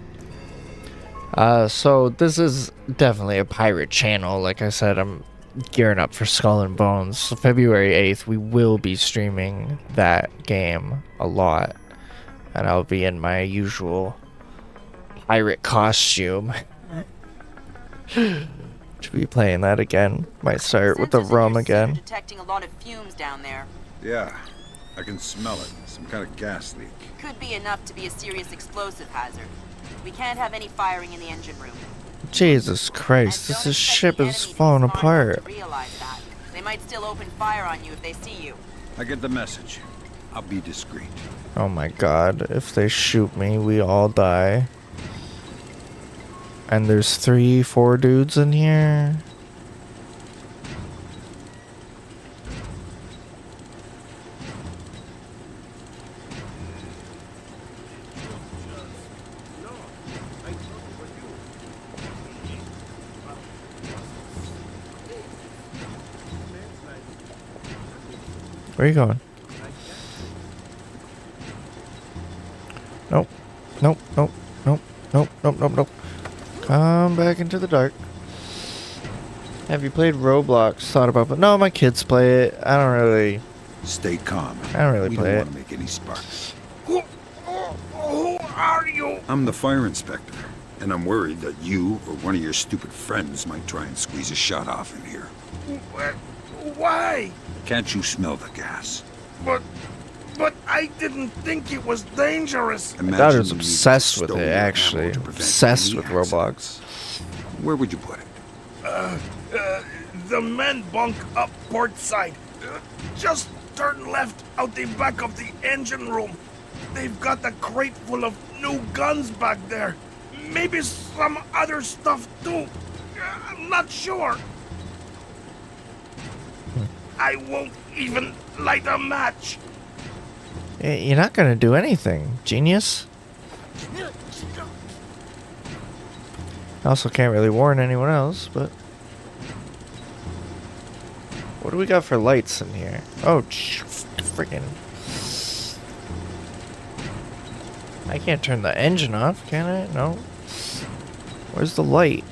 So this is definitely a pirate channel. Like I said, I'm gearing up for Skull and Bones. So February 8th, we will be streaming that game a lot. And I'll be in my usual pirate costume. To be playing that again. Might start with the rum again. Detecting a lot of fumes down there. Yeah, I can smell it. Some kind of gas leak. Could be enough to be a serious explosive hazard. We can't have any firing in the engine room. Jesus Christ, this ship is falling apart. Realize that. They might still open fire on you if they see you. I get the message. I'll be discreet. Oh my god, if they shoot me, we all die. And there's 3-4 dudes in here. Where are you going? Nope. Nope. Nope. Nope. Nope. Nope. Nope. Nope. Come back into the dark. Have you played Roblox? Thought about, but no, my kids play it. I don't really. Stay calm. I don't really we play don't it. want to make any sparks. Who are you? I'm the fire inspector, and I'm worried that you or one of your stupid friends might try and squeeze a shot off in here. Why? Can't you smell the gas? But I didn't think it was dangerous. My daughter's Imagine you obsessed with stole it, your actually. ammo to prevent Obsessed any with Roblox. accidents. Where would you put it? The men bunk up port side. Just turn left out the back of the engine room. They've got a crate full of new guns back there. Maybe some other stuff too. I'm not sure. I won't even light a match. You're not gonna do anything, genius. I also can't really warn anyone else, but... What do we got for lights in here? Oh, freaking... I can't turn the engine off, can I? No. Where's the light?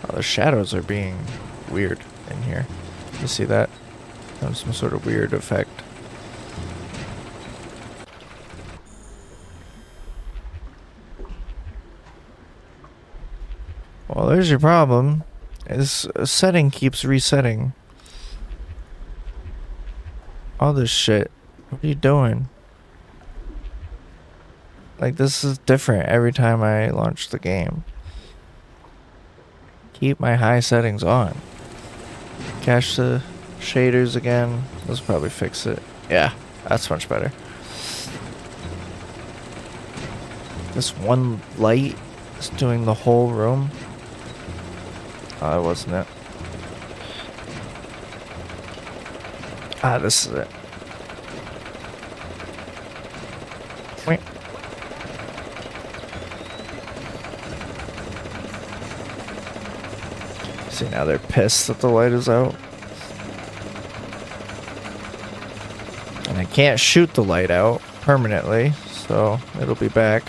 Oh, the shadows are being weird in here. You see that? That's some sort of weird effect. Well, there's your problem. This setting keeps resetting. All this shit. What are you doing? Like, this is different every time I launch the game. Keep my high settings on. Cache the shaders again. Let's probably fix it. Yeah, that's much better. This one light is doing the whole room. Oh, that wasn't it. Ah, this is it. Wait. See, now they're pissed that the light is out. And I can't shoot the light out permanently, so it'll be back.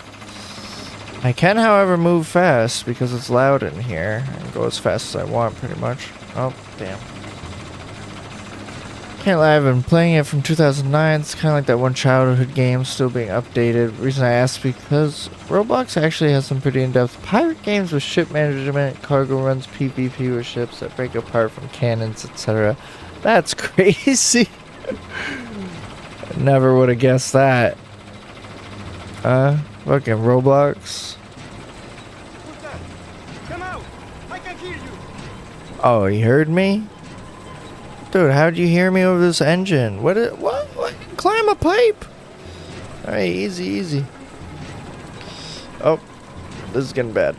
I can, however, move fast because it's loud in here and go as fast as I want, pretty much. Oh, damn. Can't lie, I've been playing it from 2009. It's kind of like that one childhood game still being updated. The reason I asked because Roblox actually has some pretty in-depth pirate games with ship management, cargo runs, PvP with ships that break apart from cannons, etc. That's crazy. Never would have guessed that. Fucking Roblox. Come out! I can hear you! Oh, he heard me? Dude, how'd you hear me over this engine? What? Climb a pipe! Alright, easy, easy. Oh, this is getting bad.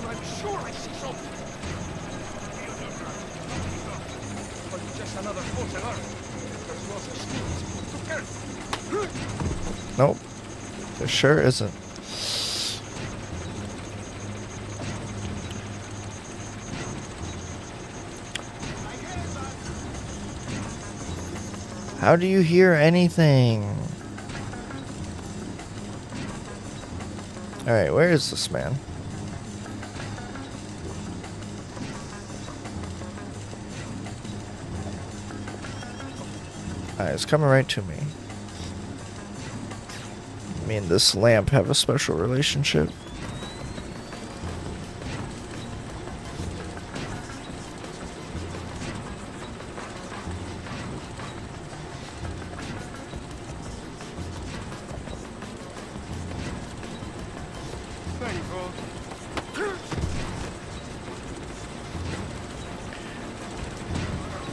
I'm sure I see something. But it's just another false alarm. There's lots of schools. Be careful. Nope. There sure isn't. How do you hear anything? Alright, where is this man? Alright, it's coming right to me. Me and this lamp have a special relationship.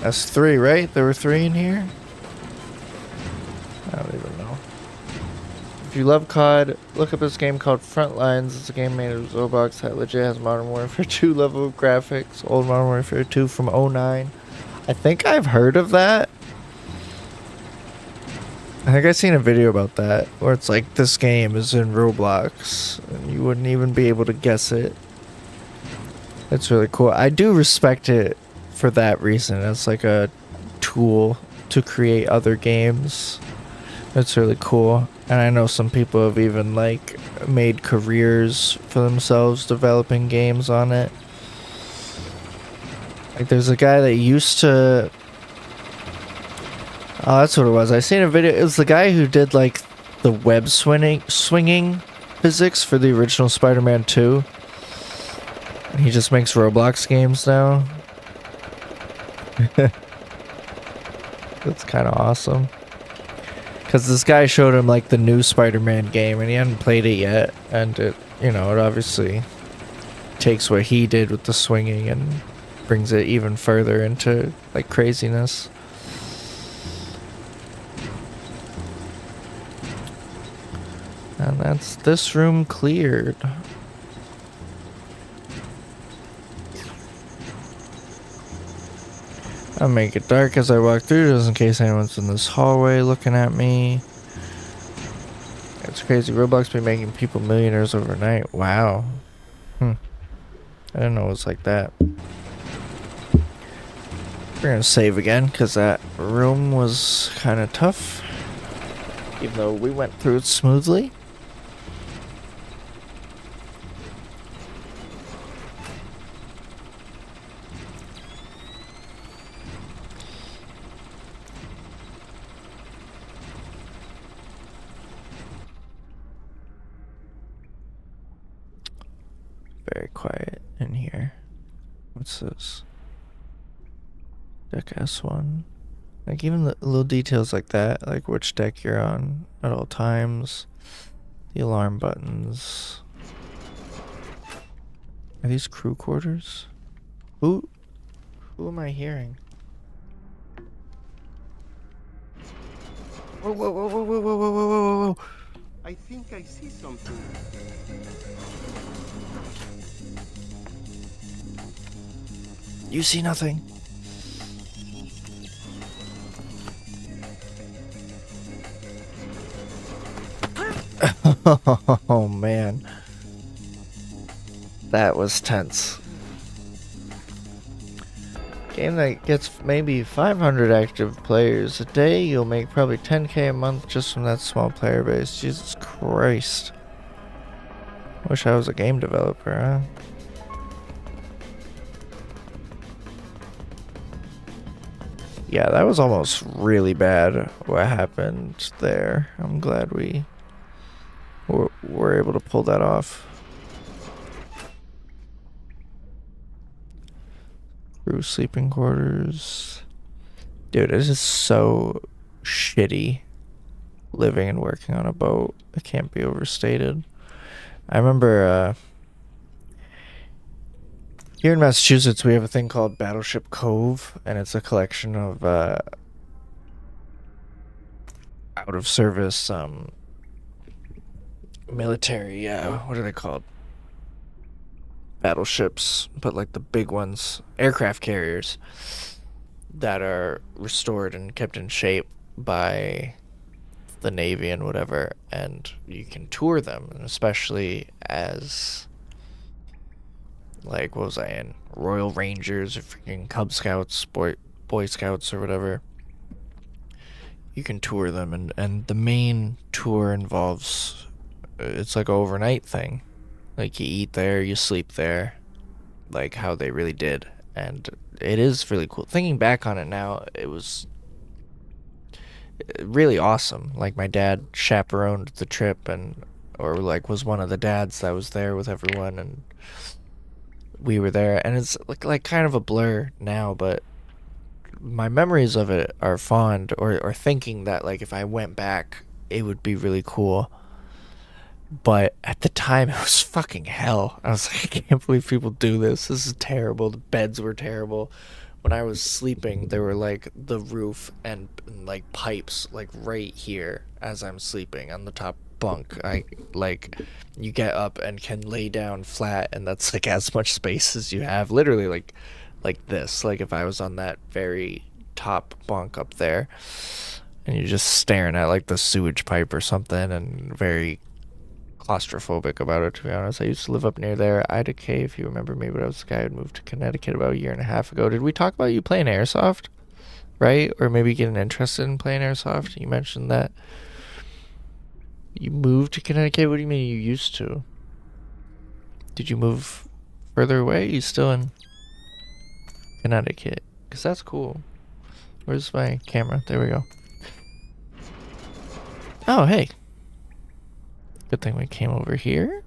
That's 3, right? There were 3 in here? I don't even know. If you love COD, look up this game called Frontlines. It's a game made of Roblox that legit has Modern Warfare 2 level of graphics. Old Modern Warfare 2 from 09. I think I've heard of that. I think I've seen a video about that where it's like this game is in Roblox and you wouldn't even be able to guess it. It's really cool. I do respect it for that reason. It's like a tool to create other games. It's really cool. And I know some people have even like made careers for themselves developing games on it. Like there's a guy that used to... Oh, that's what it was. I seen a video. It was the guy who did like the web swinging physics for the original Spider-Man 2. And he just makes Roblox games now. That's kind of awesome. Because this guy showed him like the new Spider-Man game and he hadn't played it yet. And it, you know, it obviously takes what he did with the swinging and brings it even further into like craziness. And that's this room cleared. I'll make it dark as I walk through just in case anyone's in this hallway looking at me. It's crazy. Roblox be making people millionaires overnight. Wow. I didn't know it was like that. We're gonna save again because that room was kind of tough. Even though we went through it smoothly. Very quiet in here. What's this? Deck S1. Like even the little details like that, like which deck you're on at all times. The alarm buttons. Are these crew quarters? Who am I hearing? Whoa, whoa, whoa, whoa, whoa, whoa, whoa, whoa, whoa, whoa. I think I see something. You see nothing? Oh man, that was tense. Game that gets maybe 500 active players a day, you'll make probably 10k a month just from that small player base. Jesus Christ. Wish I was a game developer, huh? Yeah, that was almost really bad what happened there. I'm glad we were able to pull that off. Crew sleeping quarters. Dude, it is so shitty living and working on a boat. It can't be overstated. I remember here in Massachusetts we have a thing called Battleship Cove, and it's a collection of out of service military, what are they called? Battleships, but like the big ones, aircraft carriers that are restored and kept in shape by the Navy and whatever, and you can tour them, and especially as like, what was I in? Royal Rangers or freaking Cub Scouts, Boy Scouts or whatever. You can tour them, and the main tour involves, it's like an overnight thing. Like, you eat there, you sleep there, like how they really did. And it is really cool. Thinking back on it now, it was really awesome. Like, my dad chaperoned the trip, or like was one of the dads that was there with everyone, and we were there. And it's like kind of a blur now, but my memories of it are fond, or thinking that like if I went back, it would be really cool. But at the time, it was fucking hell. I was like, I can't believe people do this. This is terrible. The beds were terrible. When I was sleeping, there were like the roof and like pipes like right here as I'm sleeping on the top bunk. You get up and can lay down flat, and that's like as much space as you have. Literally like this. Like if I was on that very top bunk up there, and you're just staring at like the sewage pipe or something, and very claustrophobic about it, to be honest. I used to live up near there. Ida K, if you remember me, but I was the guy who moved to Connecticut about a year and a half ago. Did we talk about you playing airsoft? Right? Or maybe getting interested in playing airsoft? You mentioned that you moved to Connecticut. What do you mean you used to? Did you move further away? You still in Connecticut? Because that's cool. Where's my camera? There we go. Oh, hey. Good thing we came over here.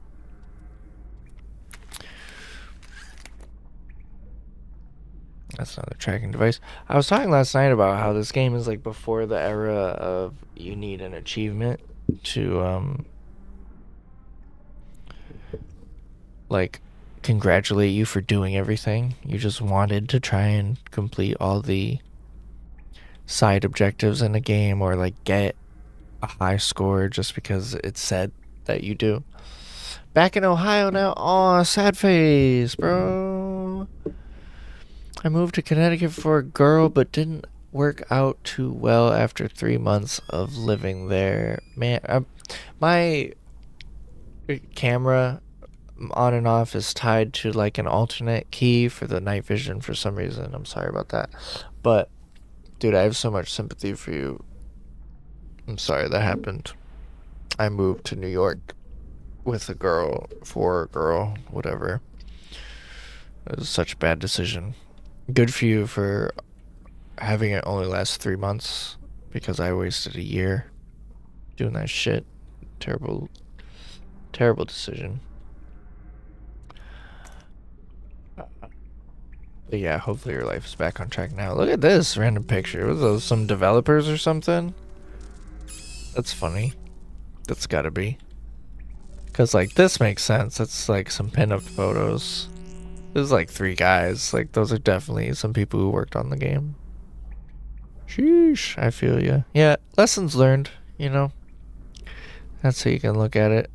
That's another tracking device. I was talking last night about how this game is like before the era of you need an achievement to like congratulate you for doing everything. You just wanted to try and complete all the side objectives in a game, or like get a high score just because it said that you do. Back in Ohio now. Aw, sad face, bro. I moved to Connecticut for a girl, but didn't work out too well after 3 months of living there. Man, my camera on and off is tied to like an alternate key for the night vision for some reason. I'm sorry about that. But, dude, I have so much sympathy for you. I'm sorry that happened. I moved to New York with a girl, for a girl, whatever. It was such a bad decision. Good for you for having it only last 3 months, because I wasted a year doing that shit. Terrible, terrible decision. But yeah, hopefully your life is back on track now. Look at this random picture. Was those some developers or something? That's funny. That's gotta be. Because, like, this makes sense. That's, like, some pinup photos. There's, like, 3 guys. Like, those are definitely some people who worked on the game. Sheesh. I feel ya. Yeah, lessons learned, you know? That's how you can look at it.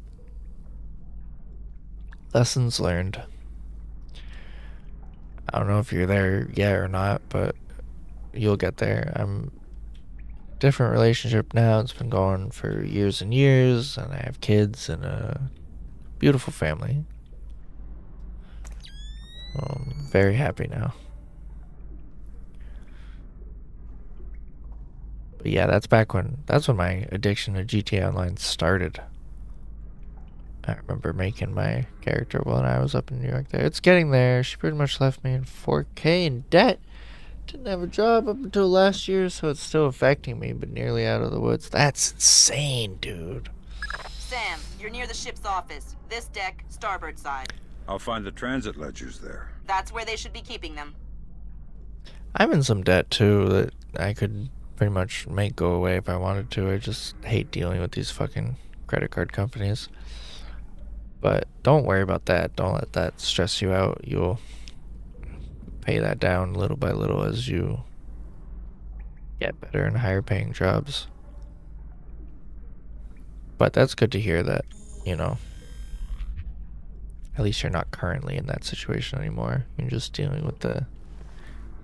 Lessons learned. I don't know if you're there yet or not, but you'll get there. I'm different relationship now. It's been going for years and years, and I have kids and a beautiful family. I'm very happy now. But yeah, that's when my addiction to GTA Online started. I remember making my character when I was up in New York there. It's getting there. She pretty much left me in 4K in debt. Didn't have a job up until last year, so it's still affecting me, but nearly out of the woods. That's insane, dude. Sam, you're near the ship's office. This deck, starboard side. I'll find the transit ledgers there. That's where they should be keeping them. I'm in some debt, too, that I could pretty much make go away if I wanted to. I just hate dealing with these fucking credit card companies. But don't worry about that. Don't let that stress you out. You'll pay that down little by little as you get better and higher paying jobs. But that's good to hear that, you know, at least you're not currently in that situation anymore. You're just dealing with the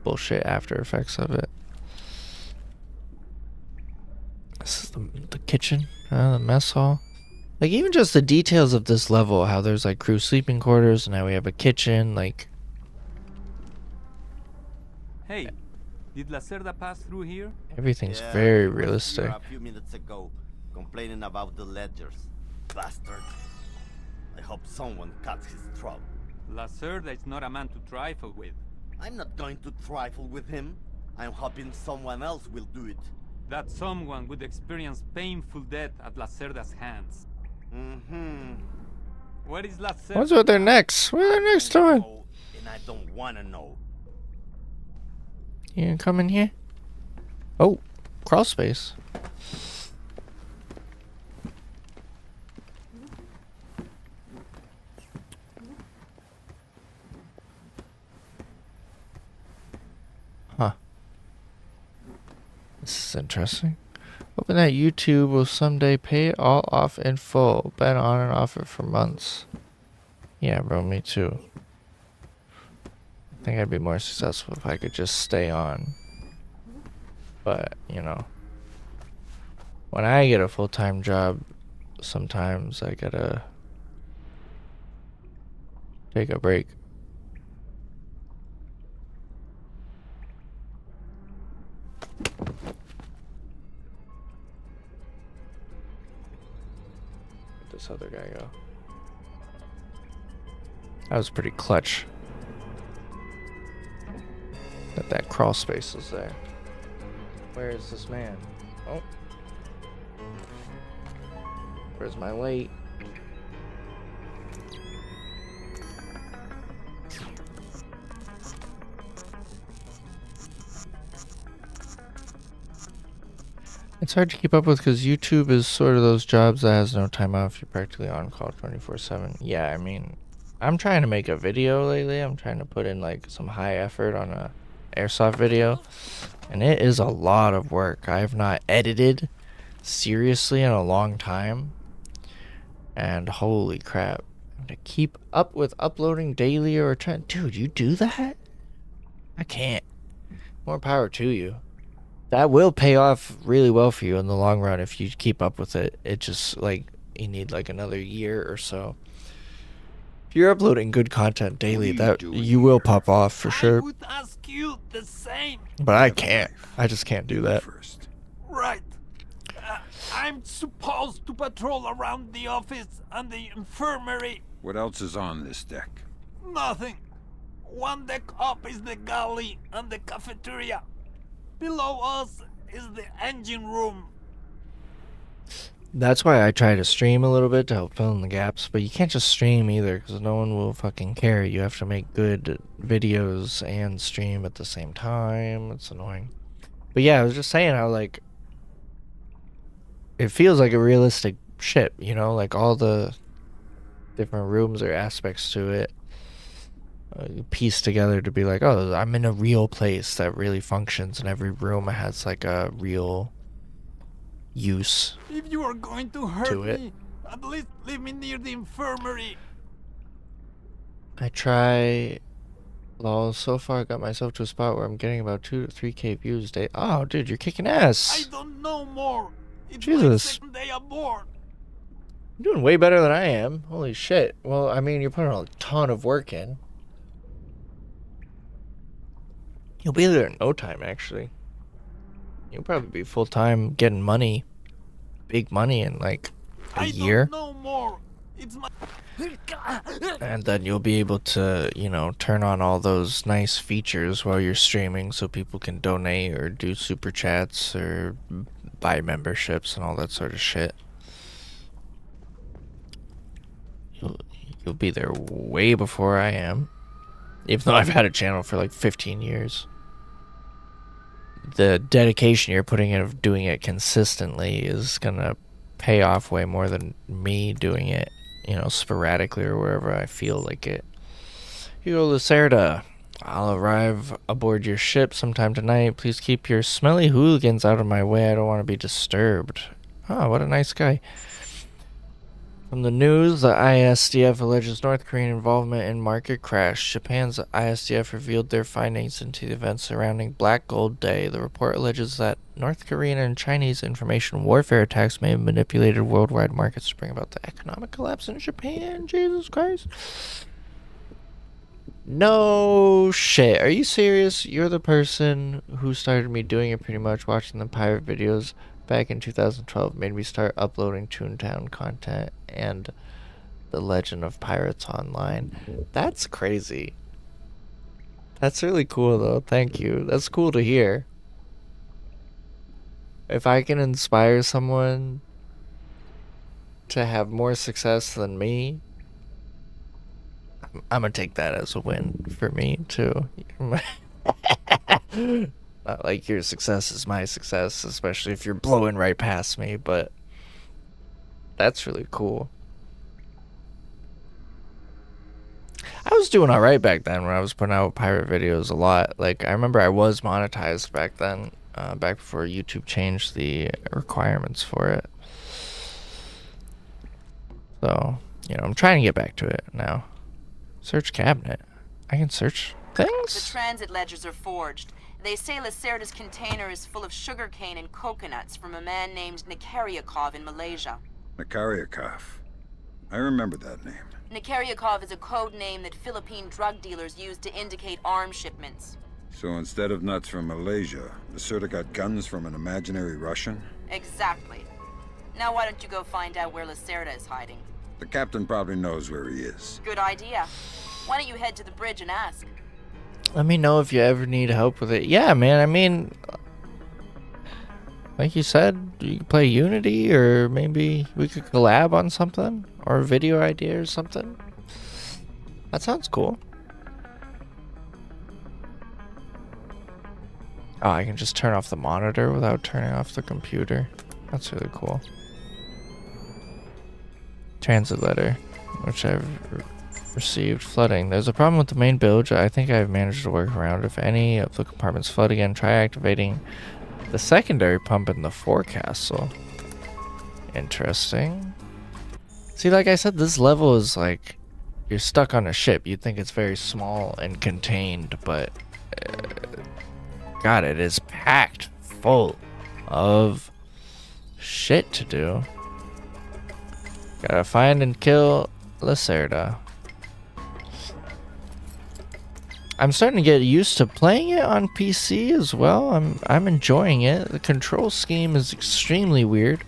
bullshit after effects of it. This is the kitchen, the mess hall. Like, even just the details of this level, how there's, like, crew sleeping quarters, and now we have a kitchen, like... Hey, did Lacerda pass through here? Everything's Yeah, very he was realistic. here a few minutes ago, complaining about the ledgers. Bastard. I hope someone cuts his throat. Lacerda is not a man to trifle with. I'm not going to trifle with him. I'm hoping someone else will do it. That someone would experience painful death at Lacerda's hands. Mm-hmm. Where is Lacerda? What's with their necks? What are their necks doing? And I don't want to know. You gonna come in here? Oh, crawl space. Huh. This is interesting. Hoping that YouTube will someday pay it all off in full. Been on and off it for months. Yeah, bro, me too. I think I'd be more successful if I could just stay on. But, you know, when I get a full-time job, sometimes I gotta take a break. Where'd this other guy go? That was pretty clutch. That crawl space is there. Where is this man? Oh. Where's my light? It's hard to keep up with because YouTube is sort of those jobs that has no time off. You're practically on call 24/7. Yeah, I mean, I'm trying to make a video lately. I'm trying to put in like some high effort on a airsoft video, and it is a lot of work. I have not edited seriously in a long time, and holy crap, to keep up with uploading daily or trying, dude, you do that? I can't. More power to you. That will pay off really well for you in the long run if you keep up with it. It just, like, you need like another year or so. If you're uploading good content daily, that you will pop off for sure. I would ask you the same. But I can't. I just can't do that. First. Right. I'm supposed to patrol around the office and the infirmary. What else is on this deck? Nothing. One deck up is the galley and the cafeteria. Below us is the engine room. That's why I try to stream a little bit to help fill in the gaps, but you can't just stream either because no one will fucking care. You have to make good videos and stream at the same time. It's annoying. But yeah, I was just saying how, like, it feels like a realistic ship, you know, like all the different rooms or aspects to it pieced together to be like, oh, I'm in a real place that really functions, and every room has like a real use. If you are going to hurt it. me, at least leave me near the infirmary. I try Lol, so far I got myself to a spot where I'm getting about 2 to 3K views a day. Oh, dude, you're kicking I ass. don't know more. It's my Jesus. second day aboard. You're doing way better than I am. Holy shit. Well, I mean, you're putting a ton of work in. You'll be there in no time, actually. You'll probably be full-time getting money. Big money in, like, a year. I don't know more. It's my... And then you'll be able to, you know, turn on all those nice features while you're streaming so people can donate or do super chats or buy memberships and all that sort of shit. You'll be there way before I am. Even though I've had a channel for like 15 years. The dedication you're putting in of doing it consistently is gonna pay off way more than me doing it, you know, sporadically or wherever I feel like it. Hugo Lacerda, I'll arrive aboard your ship sometime tonight. Please keep your smelly hooligans out of my way. I don't want to be disturbed. Oh, what a nice guy. From the news, the ISDF alleges North Korean involvement in market crash. Japan's ISDF revealed their findings into the events surrounding Black Gold Day. The report alleges that North Korean and Chinese information warfare attacks may have manipulated worldwide markets to bring about the economic collapse in Japan. Jesus Christ. No shit. Are you serious? You're the person who started me doing it pretty much, watching the pirate videos back in 2012, made me start uploading Toontown content and The Legend of Pirates Online. That's crazy. That's really cool though. Thank you. That's cool to hear. If I can inspire someone to have more success than me, I'm gonna take that as a win for me too. Not like your success is my success, especially if you're blowing right past me, but that's really cool. I was doing alright back then when I was putting out pirate videos a lot. Like, I remember I was monetized back then, back before YouTube changed the requirements for it. So, you know, I'm trying to get back to it now. Search cabinet. I can search things? The transit ledgers are forged. They say Lacerda's container is full of sugarcane and coconuts from a man named Nikaryakov in Malaysia. Nikaryakov. I remember that name. Nikaryakov is a code name that Philippine drug dealers use to indicate arms shipments. So instead of nuts from Malaysia, Lacerda got guns from an imaginary Russian? Exactly. Now why don't you go find out where Lacerda is hiding? The captain probably knows where he is. Good idea. Why don't you head to the bridge and ask? Let me know if you ever need help with it. Yeah, man, I mean, like you said, you could play Unity, or maybe we could collab on something, or a video idea or something. That sounds cool. Oh, I can just turn off the monitor without turning off the computer. That's really cool. Transit letter, which I've received. Flooding. There's a problem with the main bilge. I think I've managed to work around. If any of the compartments flood again, try activating the secondary pump in the forecastle. Interesting. See, like I said, this level is like you're stuck on a ship. You'd think it's very small and contained, but God, it is packed full of shit to do. Gotta find and kill Lacerda. I'm starting to get used to playing it on PC as well. I'm enjoying it. The control scheme is extremely weird,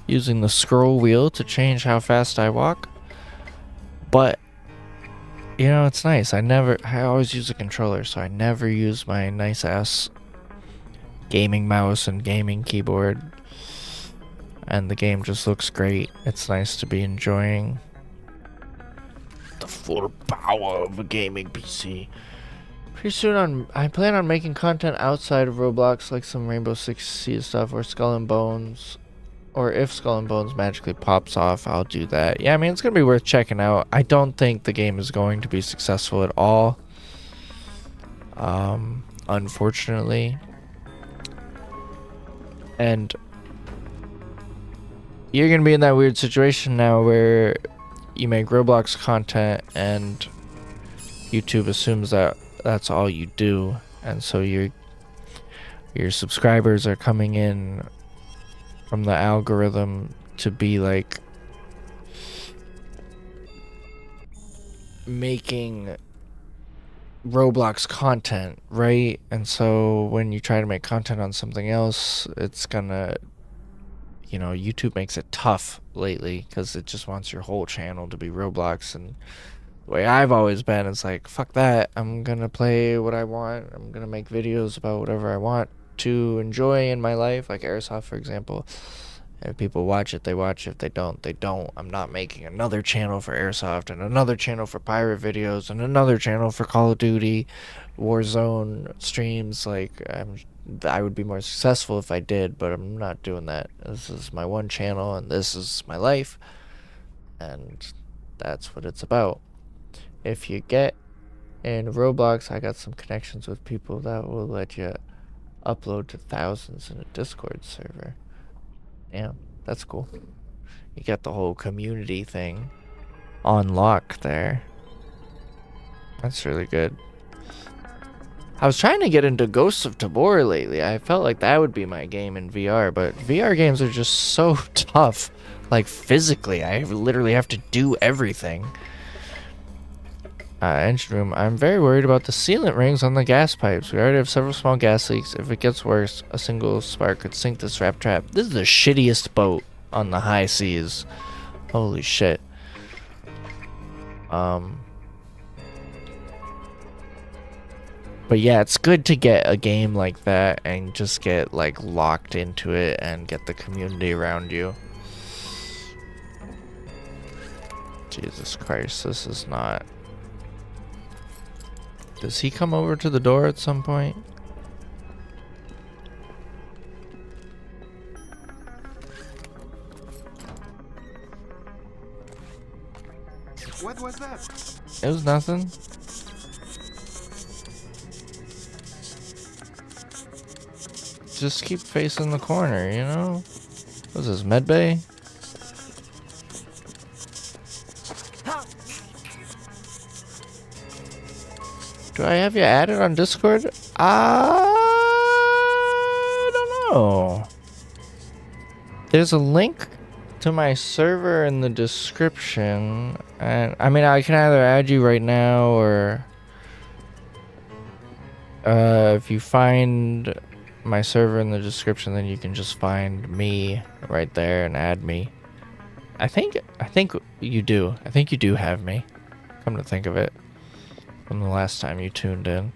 using the scroll wheel to change how fast I walk. But you know, it's nice. I always use a controller, so I never use my nice ass gaming mouse and gaming keyboard. And the game just looks great. It's nice to be enjoying the full power of a gaming PC. Pretty soon I plan on making content outside of Roblox, like some Rainbow Six Siege stuff or Skull and Bones. Or if Skull and Bones magically pops off, I'll do that. Yeah, I mean, it's going to be worth checking out. I don't think the game is going to be successful at all. Unfortunately. And you're going to be in that weird situation now where you make Roblox content and YouTube assumes that that's all you do, and so your subscribers are coming in from the algorithm to be like making Roblox content, right? And so when you try to make content on something else, it's gonna, you know, YouTube makes it tough lately because it just wants your whole channel to be Roblox. And the way I've always been is like, fuck that, I'm gonna play what I want, I'm gonna make videos about whatever I want to enjoy in my life, like Airsoft, for example. If people watch it, they watch it. If they don't, they don't. I'm not making another channel for Airsoft and another channel for pirate videos and another channel for Call of Duty, Warzone streams. Like, I would be more successful if I did, but I'm not doing that. This is my one channel and this is my life, and that's what it's about. If you get in Roblox, I got some connections with people that will let you upload to thousands in a Discord server. Yeah, that's cool. You got the whole community thing on lock there. That's really good. I was trying to get into Ghosts of Tabor lately. I felt like that would be my game in VR, but VR games are just so tough. Like, physically, I literally have to do everything. Engine room. I'm very worried about the sealant rings on the gas pipes. We already have several small gas leaks. If it gets worse, a single spark could sink this rat trap. This is the shittiest boat on the high seas. Holy shit. But yeah, it's good to get a game like that and just get like locked into it and get the community around you. Jesus Christ, this is not... Does he come over to the door at some point? What was that? It was nothing. Just keep facing the corner, you know? What's this, medbay? Do I have you added on Discord? I don't know. There's a link to my server in the description, and I mean, I can either add you right now, or if you find my server in the description, then you can just find me right there and add me. I think you do. I think you do have me. Come to think of it. From the last time you tuned in,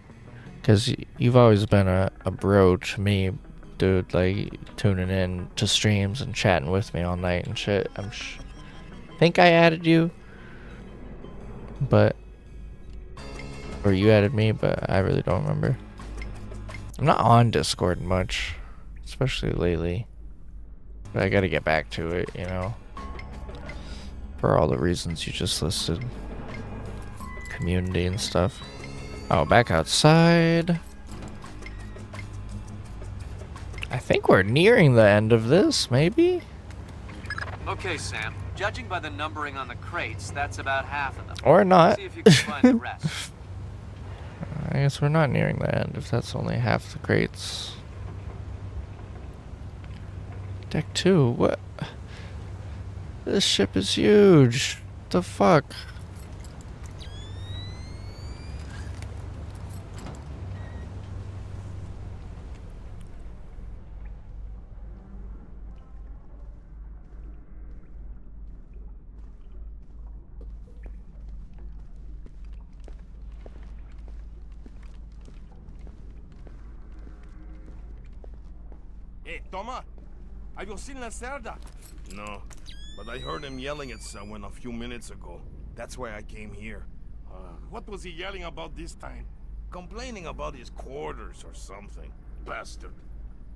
because you've always been a bro to me, dude, like tuning in to streams and chatting with me all night and shit. I think I added you, but, or you added me, but I really don't remember. I'm not on Discord much, especially lately, but I gotta get back to it, you know, for all the reasons you just listed. Community and stuff. Oh, back outside. I think we're nearing the end of this, maybe? Okay, Sam. Judging by the numbering on the crates, that's about half of them. Or not. See if you can find the rest. I guess we're not nearing the end if that's only half the crates. Deck 2, what? This ship is huge. What the fuck? Hey, Toma, have you seen Lacerda? No, but I heard him yelling at someone a few minutes ago. That's why I came here. What was he yelling about this time? Complaining about his quarters or something. Bastard.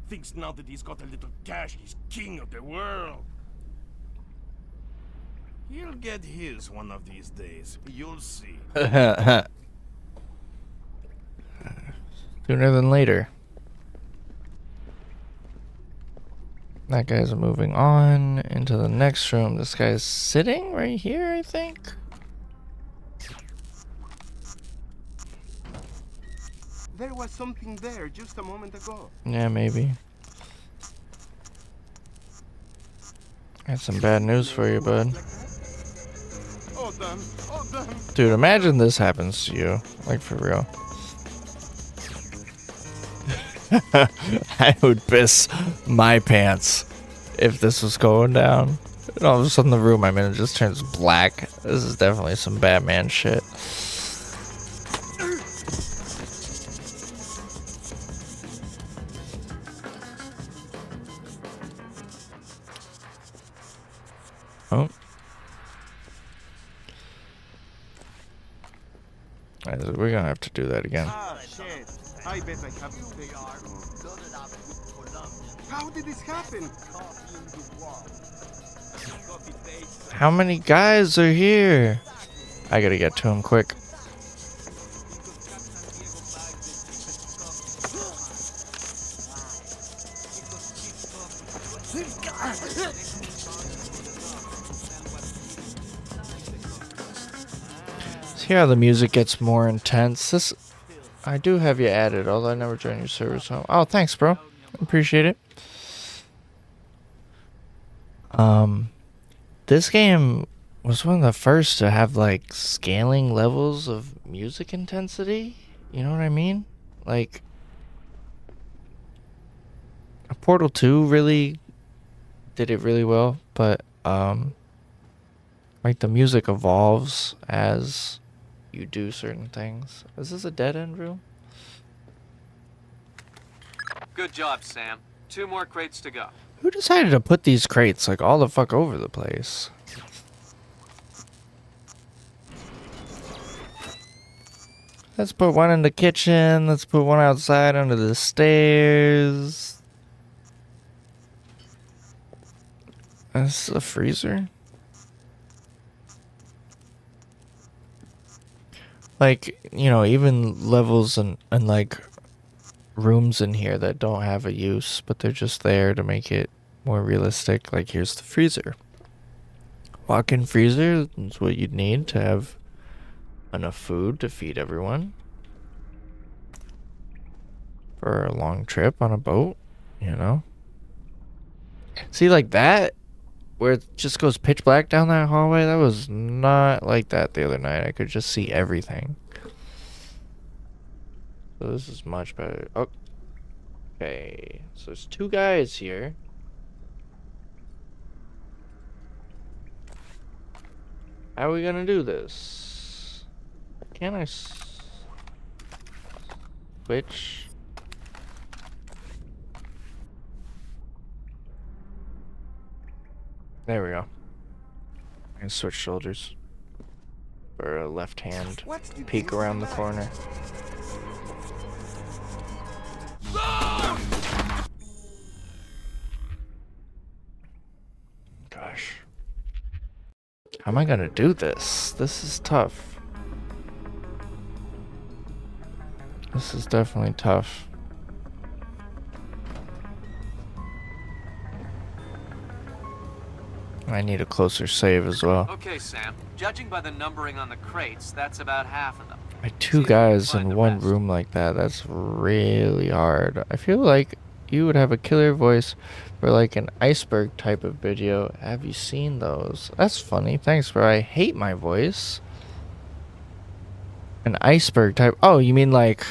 Thinks now that he's got a little cash, he's king of the world. He'll get his one of these days. You'll see. Sooner than later. That guy's moving on into the next room. This guy's sitting right here, I think. There was something there just a moment ago. Yeah, maybe. I got some bad news for you, bud. Oh, damn. Oh, damn. Dude, imagine this happens to you. Like, for real. I would piss my pants if this was going down. And all of a sudden the room I'm in just turns black. This is definitely some Batman shit. Oh. We're gonna have to do that again. Ah, shit. I bet I have to take How did this happen? How many guys are here? I gotta get to him quick. See how the music gets more intense. I do have you added, although I never joined your service home. Oh, thanks, bro. Appreciate it. This game was one of the first to have like scaling levels of music intensity. You know what I mean? Like, Portal 2 really did it really well, but like the music evolves as you do certain things. Is this a dead end room? Good job, Sam. 2 more crates to go. Who decided to put these crates like all the fuck over the place? Let's put one in the kitchen. Let's put one outside under the stairs. This is a freezer. Like, you know, even levels and like rooms in here that don't have a use, but they're just there to make it more realistic. Like, here's the freezer. Walk-in freezer is what you'd need to have enough food to feed everyone for a long trip on a boat, you know? See, like that, where it just goes pitch black down that hallway, that was not like that the other night. I could just see everything. So this is much better. Oh, okay, so there's 2 guys here. How are we gonna do this? Can I switch? There we go. I can switch shoulders for a left hand peek around the corner. Gosh. How am I gonna do this? This is tough. This is definitely tough. I need a closer save as well. Okay, Sam. Judging by the numbering on the crates, that's about half of them. By 2 guys in one room like that, that's really hard. I feel like you would have a killer voice for like an iceberg type of video. Have you seen those? That's funny. Thanks, bro. I hate my voice. An iceberg type. Oh, you mean like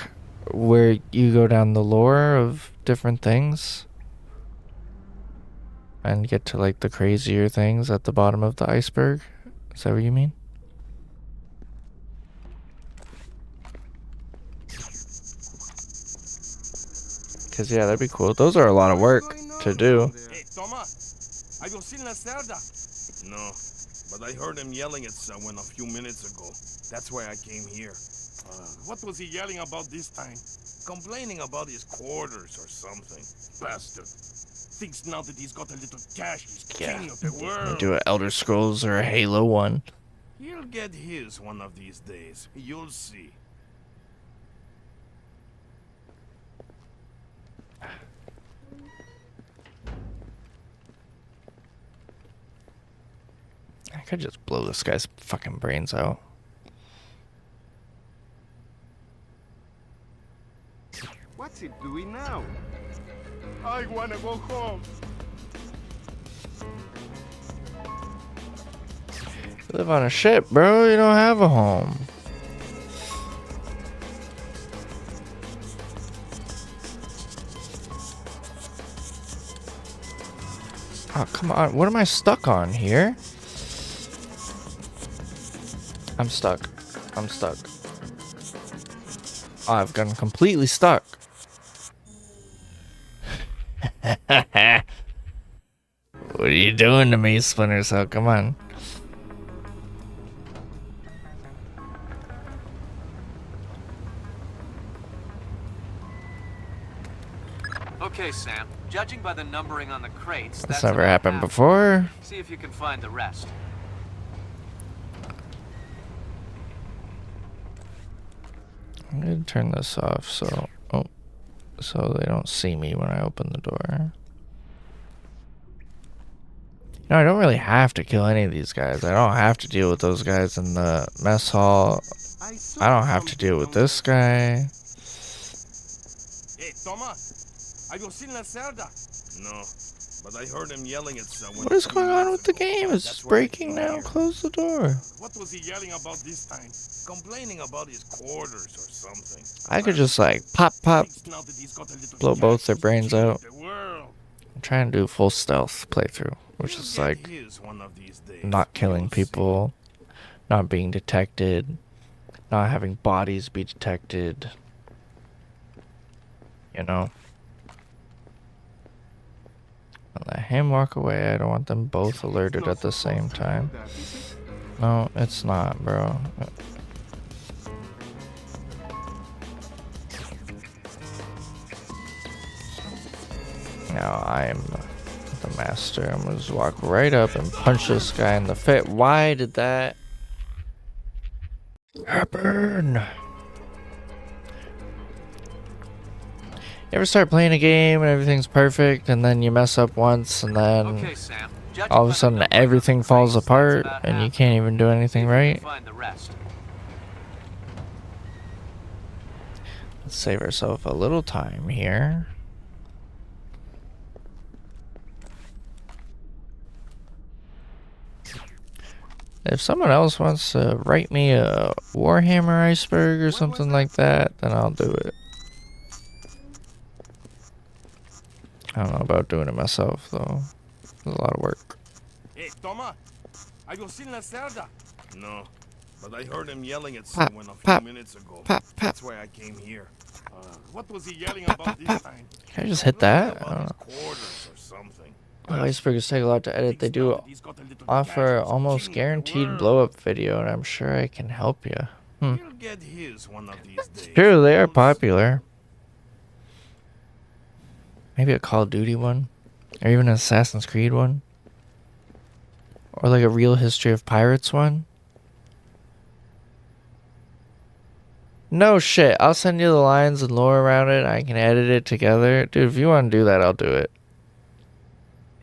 where you go down the lore of different things and get to like the crazier things at the bottom of the iceberg? Is that what you mean? Because, yeah, that'd be cool. Those are a lot of work to do. Hey, Toma, have you seen Lacerda? No, but I heard him yelling at someone a few minutes ago. That's why I came here. What was he yelling about this time? Complaining about his quarters or something. Bastard. Thinks now that he's got a little cash, he's king of the world. Do an Elder Scrolls or a Halo one. He'll get his one of these days. You'll see. I could just blow this guy's fucking brains out. do we now? I wanna go home. You live on a ship, bro. You don't have a home. Oh, come on. What am I stuck on here? I'm stuck. I'm stuck. Oh, I've gotten completely stuck. What are you doing to me, Splinter Cell? Come on. Okay, Sam. Judging by the numbering on the crates, That's never about happened half. before. See if you can find the rest. I'm gonna turn this off so they don't see me when I open the door. No, I don't really have to kill any of these guys. I don't have to deal with those guys in the mess hall. I don't have to deal with this guy. Hey, Toma, have you seen La Cerda? No, but I heard him yelling at someone. What is going on with the game? It's breaking now. Close the door. What was he yelling about this time? Complaining about his quarters or something. I could just like pop, blow both their brains out. I'm trying to do full stealth playthrough, which is like not killing people, not being detected, not having bodies be detected. You know? I'll let him walk away. I don't want them both alerted at the same time. No, it's not, bro. Now I am the master. I'm gonna just walk right up and punch this guy in the face. Why did that happen? You ever start playing a game and everything's perfect, and then you mess up once, and then Okay, Sam. all of a sudden everything falls apart, and you can't even do anything right? Find the rest. Let's save ourselves a little time here. If someone else wants to write me a Warhammer iceberg or something like that, then I'll do it. I don't know about doing it myself, though. It's a lot of work. Hey, Toma, have you seen La Cerda? No, but I heard him yelling at someone a few minutes ago. That's why I came here. What was he yelling about this time? Can I just hit that? I don't know. Quarters or something. Icebergs take a lot to edit. They do offer almost guaranteed blow-up video, and I'm sure I can help you. He'll get his one of these days. True, they are popular. Maybe a Call of Duty one, or even an Assassin's Creed one, or like a Real History of Pirates one. No shit, I'll send you the lines and lore around it. I can edit it together. Dude, if you want to do that, I'll do it.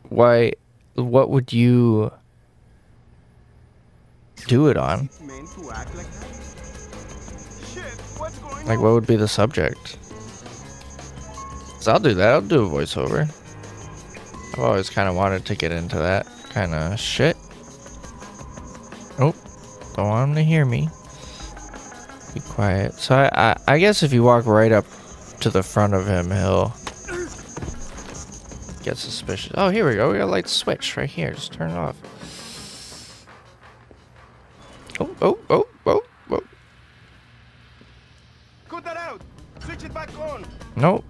Why, what would you do it on? Like, what would be the subject? So I'll do that. I'll do a voiceover. I've always kind of wanted to get into that kind of shit. Oh, don't want him to hear me. Be quiet. So I guess if you walk right up to the front of him, he'll get suspicious. Oh, here we go. We got a light switch right here. Just turn it off. Oh. Cut that out. Switch it back on. Nope.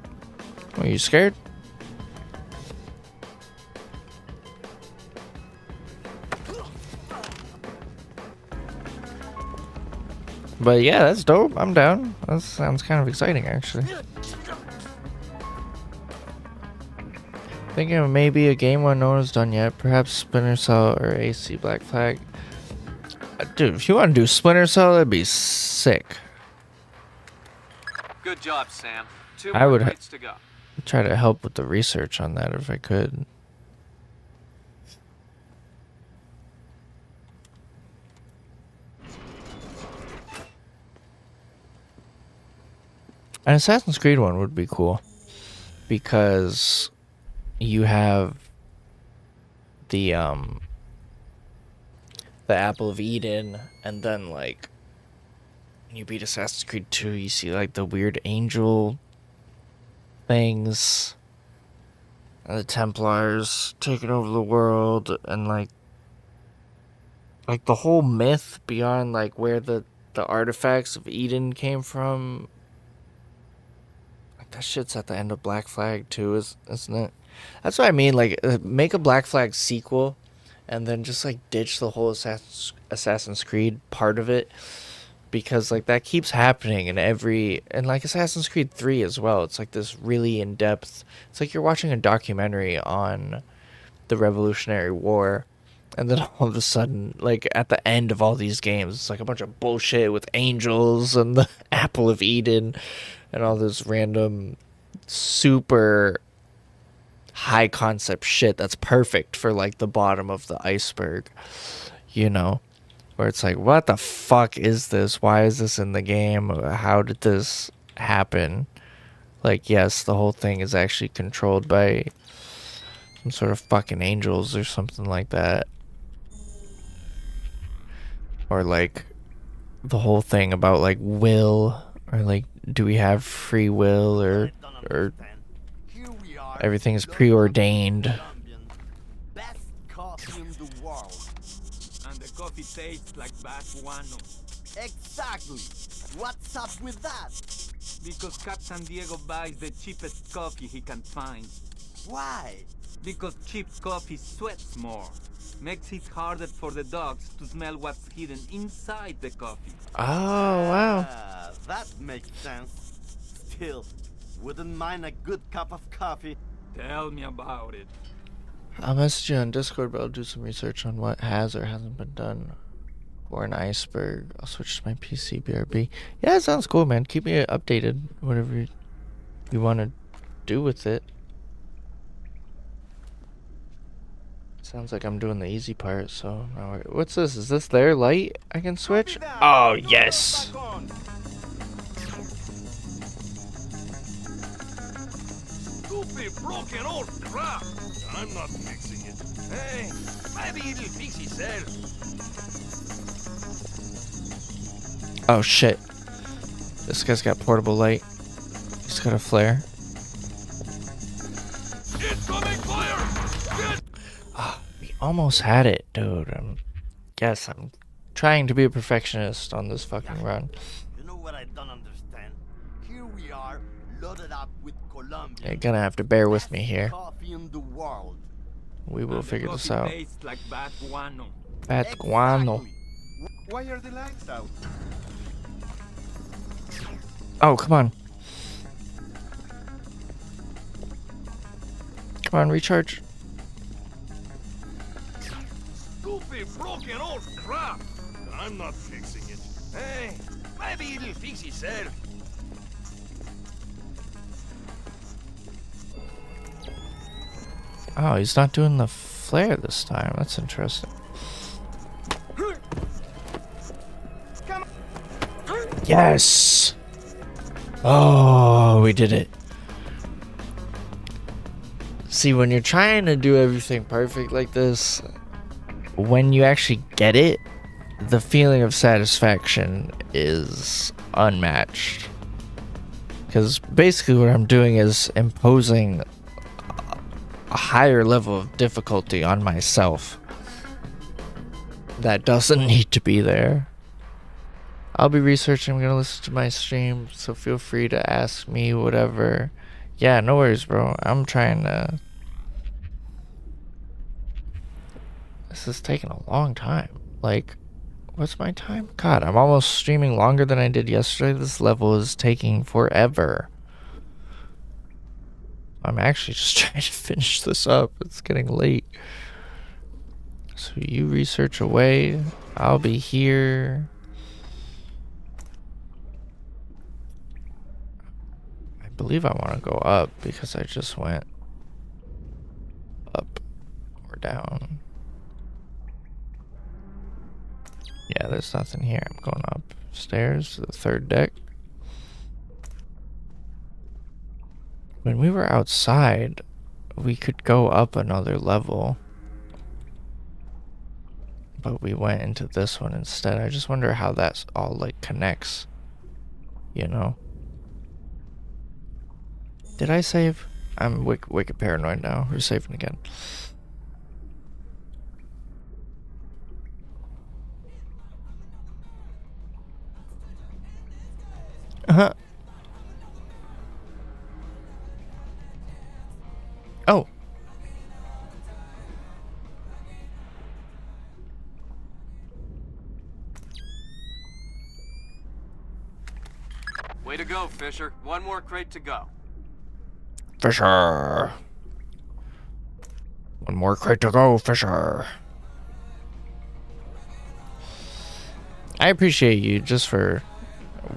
Are you scared? But yeah, that's dope. I'm down. That sounds kind of exciting, actually. Thinking of maybe a game one no one's done yet. Perhaps Splinter Cell or AC Black Flag. Dude, if you want to do Splinter Cell, that'd be sick. Good job, Sam. Two I more would crates to go. try to help with the research on that if I could. An Assassin's Creed one would be cool. because you have the Apple of Eden, and then like when you beat Assassin's Creed 2, you see like the weird angel things, and the Templars taking over the world, and like the whole myth beyond like where the artifacts of Eden came from. Like that shit's at the end of Black Flag too, isn't it? That's what I mean. Like, make a Black Flag sequel, and then just like ditch the whole Assassin's Creed part of it, because like that keeps happening in and like Assassin's Creed 3 as well. It's like this really in depth. It's like you're watching a documentary on the Revolutionary War, and then all of a sudden, like at the end of all these games, it's like a bunch of bullshit with angels and the Apple of Eden and all this random super high concept shit that's perfect for like the bottom of the iceberg, you know, where it's like, what the fuck is this? Why is this in the game? How did this happen? Like, yes, the whole thing is actually controlled by some sort of fucking angels or something like that. Or like the whole thing about like will, or like, do we have free will, or everything is preordained. Best coffee in the world. And the coffee tastes like bad guano. Exactly. What's up with that? Because Cap San Diego buys the cheapest coffee he can find. Why? Because cheap coffee sweats more. Makes it harder for the dogs to smell what's hidden inside the coffee. Oh, wow. That makes sense. Still, wouldn't mind a good cup of coffee. Tell me about it. I'll message you on Discord, but I'll do some research on what has or hasn't been done for an iceberg. I'll switch to my PC BRB. Yeah, it sounds cool, man. Keep me updated. Whatever you want to do with it. Sounds like I'm doing the easy part, so... What's this? Is this their light I can switch? Oh, yes! Stupid broken old crap! I'm not fixing it. Hey, maybe it'll fix itself. Oh, shit. This guy's got portable light. He's got a flare. Incoming fire! Get We almost had it, dude. Guess I'm trying to be a perfectionist on this fucking run. You know what I don't understand? Here we are, loaded up with Colombia. You're gonna have to bear with me here. Coffee in the world. We will And figure the this coffee out. tastes like bad guano. Bad guano. Why are the lights out? Oh, come on. Come on, recharge. stupid broken old crap! I'm not fixing it. Hey, maybe it'll fix itself. Oh, he's not doing the flare this time. That's interesting. Yes! Oh, we did it. See, when you're trying to do everything perfect like this, when you actually get it, the feeling of satisfaction is unmatched. Because basically what I'm doing is imposing a higher level of difficulty on myself that doesn't need to be there. I'll be researching. I'm going to listen to my stream, so feel free to ask me whatever. Yeah, no worries, bro. I'm trying to... This is taking a long time. Like, what's my time? God, I'm almost streaming longer than I did yesterday. This level is taking forever. I'm actually just trying to finish this up. It's getting late. So you research away. I'll be here. I believe I want to go up because I just went up or down. Yeah, there's nothing here. I'm going upstairs to the third deck. when we were outside, we could go up another level. But we went into this one instead. I just wonder how that's all, like, connects. You know? Did I save? I'm wicked paranoid now. We're saving again. Uh-huh. Oh. Way to go, Fisher. One more crate to go. Fisher. One more crate to go, Fisher. I appreciate you just for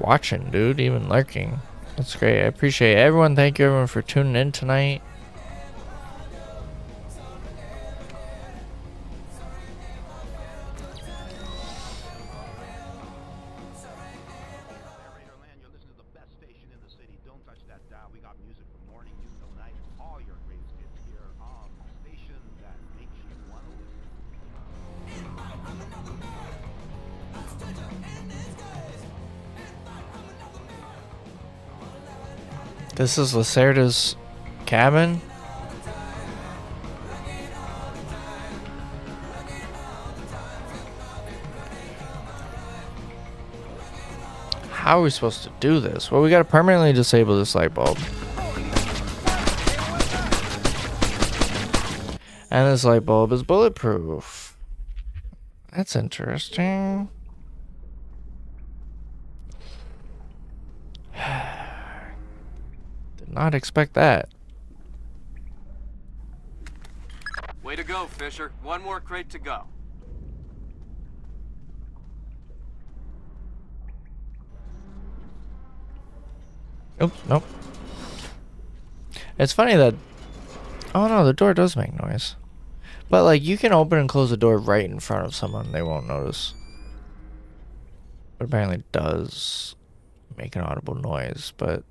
watching, dude, even lurking. That's great. I appreciate everyone. Thank you, everyone, for tuning in tonight. This is Lacerda's cabin. How are we supposed to do this? Well, we gotta permanently disable this light bulb. And this light bulb is bulletproof. That's interesting. Did not expect that. Way to go, Fisher. One more crate to go. Oops, nope. It's funny that... Oh no, the door does make noise. But like, you can open and close the door right in front of someone. They won't notice. But apparently it does make an audible noise. But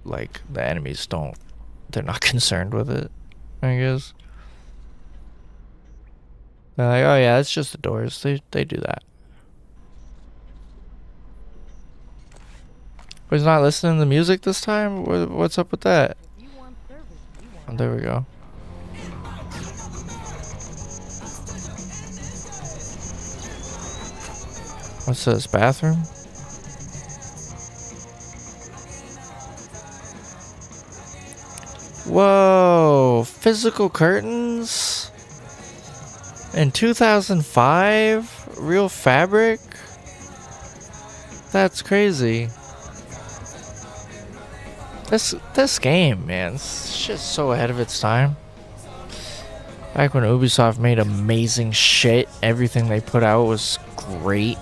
like, the enemies don't... They're not concerned with it, I guess. They're like, oh yeah, it's just the doors. They do that. Was not listening to the music this time? What's up with that? Oh, there we go. What's this? Bathroom? Whoa! Physical curtains? In 2005? Real fabric? That's crazy. This game, man, this shit's so ahead of its time. Back when Ubisoft made amazing shit, everything they put out was great.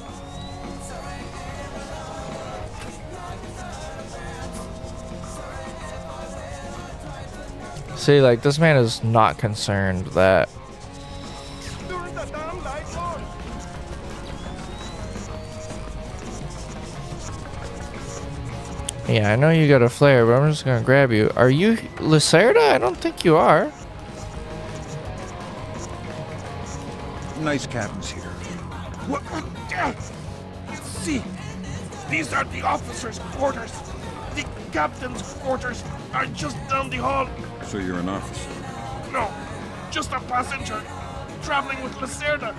See, like, this man is not concerned that... Yeah, I know you got a flare, but I'm just gonna grab you. Are you Lacerda? I don't think you are. Nice cabins here. What? See, these are the officers' quarters. The captain's quarters are just down the hall. So you're an officer? No, just a passenger traveling with Lacerda.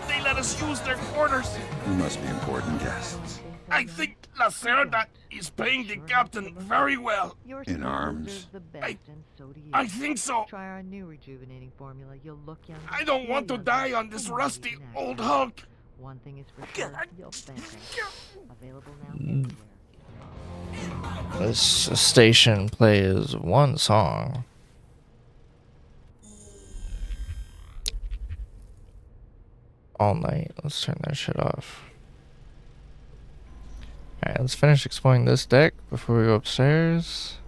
They let us use their quarters. You must be important guests. I think Lacerda is paying the captain very well. In arms? I think so. Try our new rejuvenating formula. You'll look young. I don't want to die on this rusty old hulk. One thing is for sure, you'll thank us. Available now everywhere. This station plays one song. All night. Let's turn that shit off. Alright, let's finish exploring this deck before we go upstairs.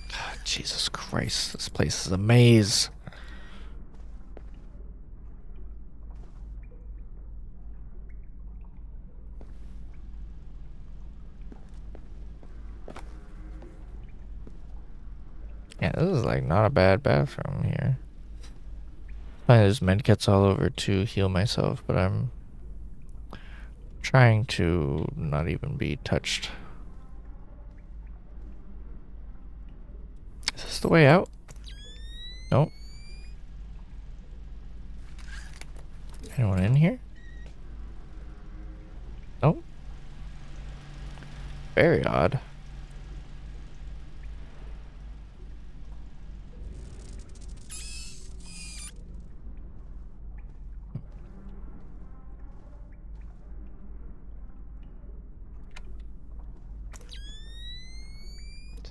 God, Jesus Christ, this place is a maze. this is like not a bad bathroom here. There's medkits all over to heal myself, but I'm trying to not even be touched. Is this the way out? Nope. Anyone in here? Nope. Very odd.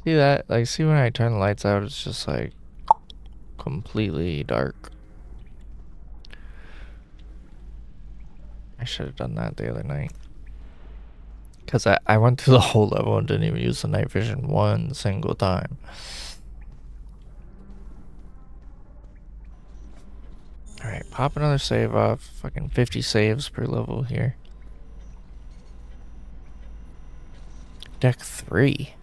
See that? Like, see when I turn the lights out, it's just like completely dark. I should have done that the other night. Because I went through the whole level and didn't even use the night vision one single time. Alright, pop another save off. Fucking 50 saves per level here. Deck 3.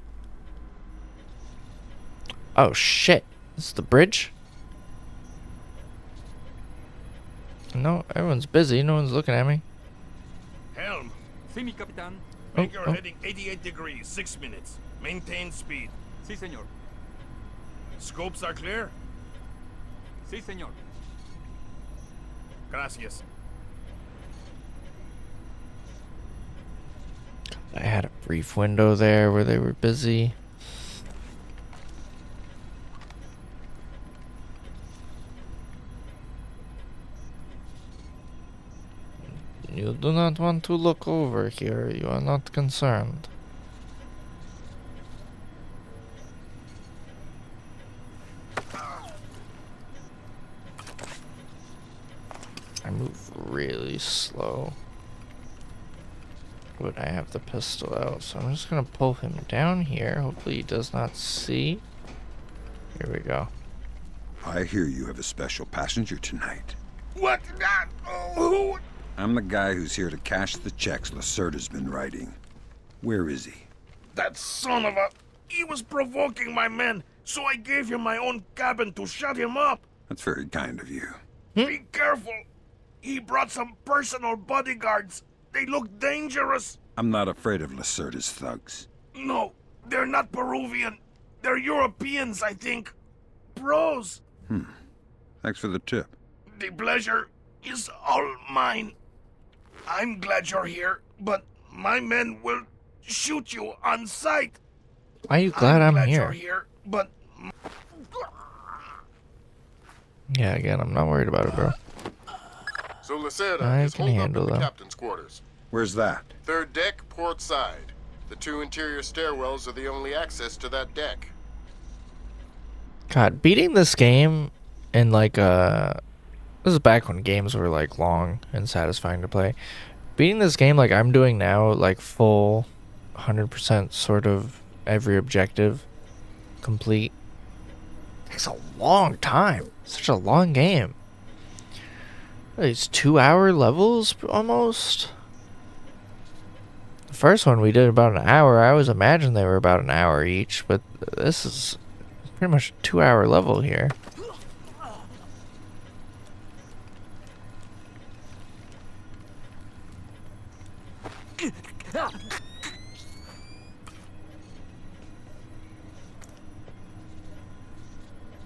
Oh shit. This is the bridge? No, everyone's busy. No one's looking at me. Helm, Sí, mi capitán. make your heading 88 degrees, 6 minutes. Maintain speed. Sí, señor. Scopes are clear? Sí, señor. Gracias. I had a brief window there where they were busy. You do not want to look over here. You are not concerned. I move really slow. But I have the pistol out, so I'm just gonna pull him down here. Hopefully he does not see. Here we go. I hear you have a special passenger tonight. What? Who? I'm the guy who's here to cash the checks Lacerda's been writing. Where is he? That son of a... He was provoking my men, so I gave him my own cabin to shut him up. That's very kind of you. Be careful. He brought some personal bodyguards. They look dangerous. I'm not afraid of Lacerda's thugs. No, they're not Peruvian. They're Europeans, I think. Pros. Thanks for the tip. The pleasure is all mine. I'm glad you're here, but my men will shoot you on sight. Why are you glad I'm glad here? you're here, but... Yeah, again, I'm not worried about it, bro. So Lacerda I is can holed up handle in the that. captain's quarters. Where's that? Third deck, port side. The 2 interior stairwells are the only access to that deck. God, beating this game in like this is back when games were like long and satisfying to play. Beating this game like I'm doing now, like full 100% sort of every objective complete, takes a long time. Such a long game. These 2-hour levels almost. The first one we did about an hour. I always imagined they were about an hour each, but this is pretty much a 2-hour level here.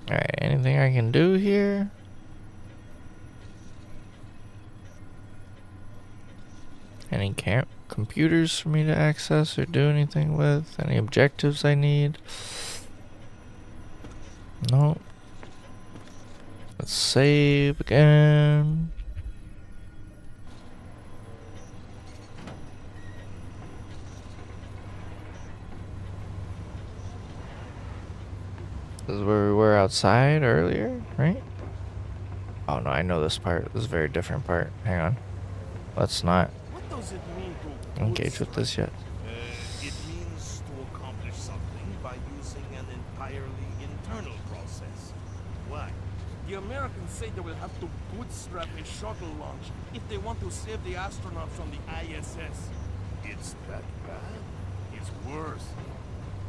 Alright, anything I can do here? Any computers for me to access or do anything with? Any objectives I need? No. Let's save again. This is where we were outside earlier, right? Oh no, I know this part. This is a very different part. Hang on. Let's not What does it mean to engage with this yet. It means to accomplish something by using an entirely internal process. Why? The Americans say they will have to bootstrap a shuttle launch if they want to save the astronauts from the ISS. It's that bad? It's worse.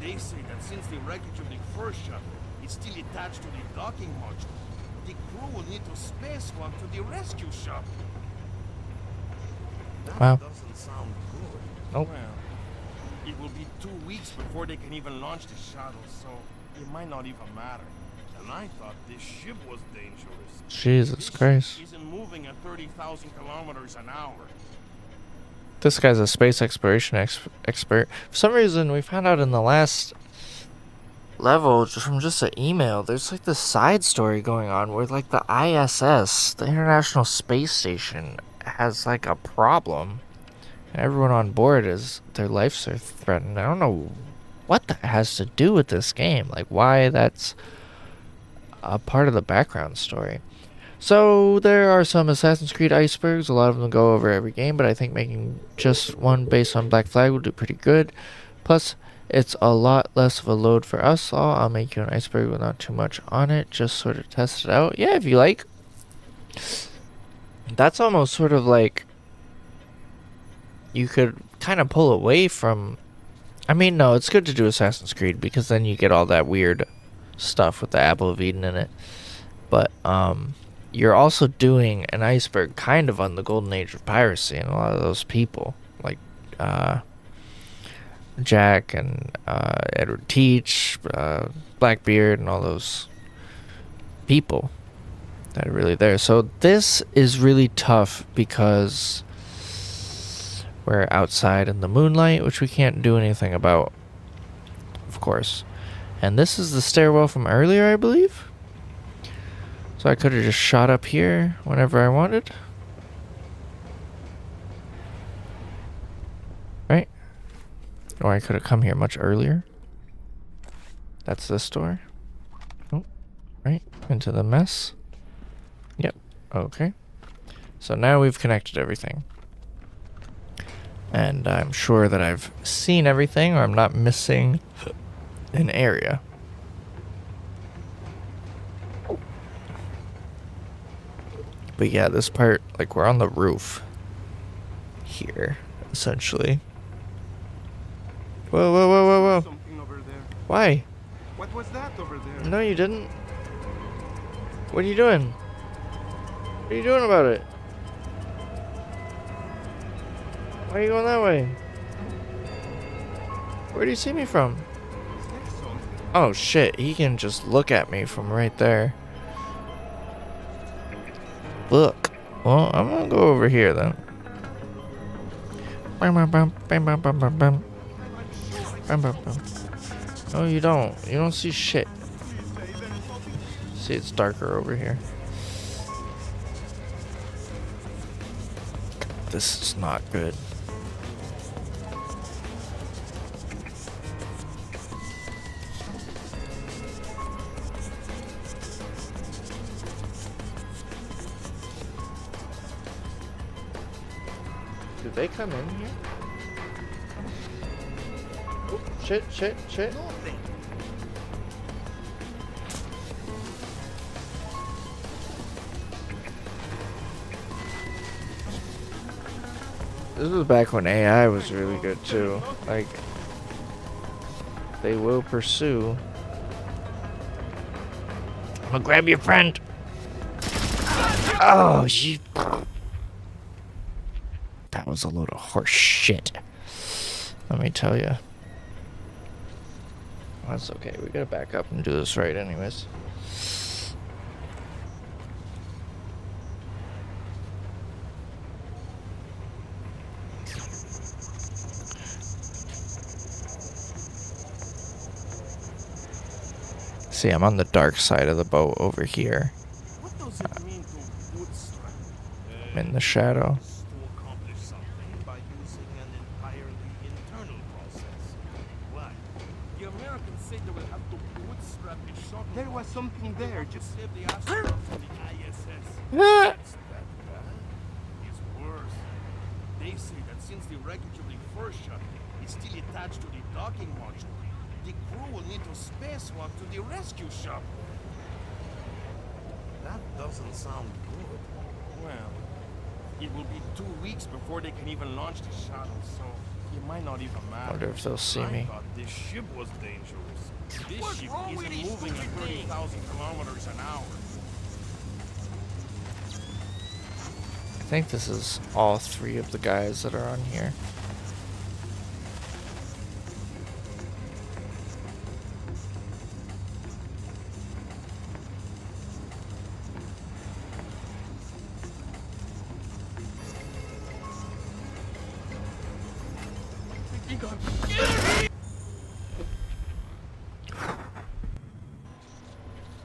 They say that since the wreckage of the first shuttle, is still attached to the docking module. The crew will need to spacewalk to the rescue shop. That Wow. doesn't sound good. Nope. Well, it will be 2 weeks before they can even launch the shuttle, so it might not even matter. And I thought this ship was dangerous. Jesus This Christ. ship isn't moving at 30,000 kilometers an hour. This guy's a space exploration expert. For some reason, we found out in the last level, from just an email, there's like this side story going on where like the ISS, the International Space Station, has like a problem. And everyone on board is, their lives are threatened. I don't know what that has to do with this game. Like why that's a part of the background story. So there are some Assassin's Creed icebergs. A lot of them go over every game, but I think making just one based on Black Flag will do pretty good. Plus, it's a lot less of a load for us all. I'll make you an iceberg with not too much on it. Just sort of test it out. Yeah, if you like. That's almost sort of like you could kind of pull away from... I mean, no, it's good to do Assassin's Creed because then you get all that weird stuff with the Apple of Eden in it. But, you're also doing an iceberg kind of on the golden age of piracy, and a lot of those people, like Jack and Edward Teach, Blackbeard, and all those people that are really there. So this is really tough because we're outside in the moonlight, which we can't do anything about, of course. And this is the stairwell from earlier, I believe. So I could have just shot up here whenever I wanted. Right? Or I could have come here much earlier. That's this door. Oh, right. Into the mess. Yep. Okay. So now we've connected everything. And I'm sure that I've seen everything, or I'm not missing an area. But yeah, this part, like, we're on the roof here, essentially. Whoa, whoa, whoa, whoa, whoa. Something over there. Why? What was that over there? No, you didn't. What are you doing? What are you doing about it? Why are you going that way? Where do you see me from? Oh shit, he can just look at me from right there. Look. Well, I'm gonna go over here then. Bam, bam, bam, bam, bam, bam, bam, bam. Bam, bam, bam. No, you don't. You don't see shit. See, it's darker over here. This is not good. Did they come in here? Oh, shit, shit, shit. This was back when AI was really good too. Like, they will pursue. I'm gonna grab your friend. Oh, you. That was a load of horse shit. Let me tell you. That's okay. We gotta back up and do this right, anyways. See, I'm on the dark side of the boat over here. What does it mean to bootstrap? I'm in the shadow. To accomplish something by using an entirely internal process. Why? The Americans say they will have to bootstrap a shuttle. There was something there. Just save the astronauts from the ISS. Ah. It's that bad? It's worse. They say that since the wreckage of the first shuttle is still attached to the docking module, the crew will need to spacewalk to the rescue shop. That doesn't sound good. Well, it will be 2 weeks before they can even launch the shuttle, so it might not even matter. Wonder if they'll see I me. thought this ship was dangerous. This ship isn't moving at 30,000 kilometers an hour. I think this is all 3 of the guys that are on here.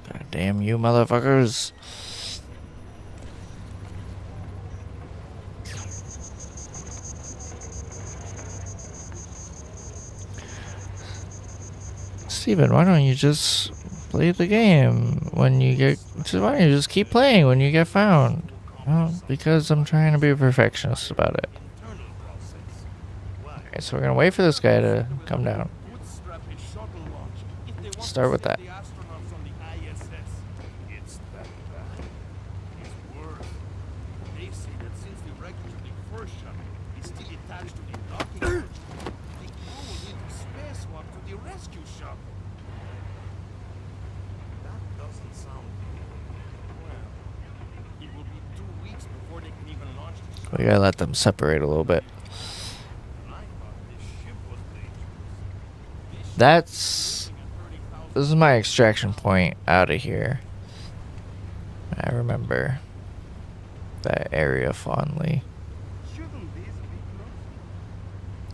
God damn you motherfuckers. Steven, why don't you just play the game when you get... Why don't you just keep playing when you get found? Well, because I'm trying to be a perfectionist about it. Okay, so we're gonna wait for this guy to come down. Start with that. We gotta let them separate a little bit. This is my extraction point out of here. I remember that area fondly.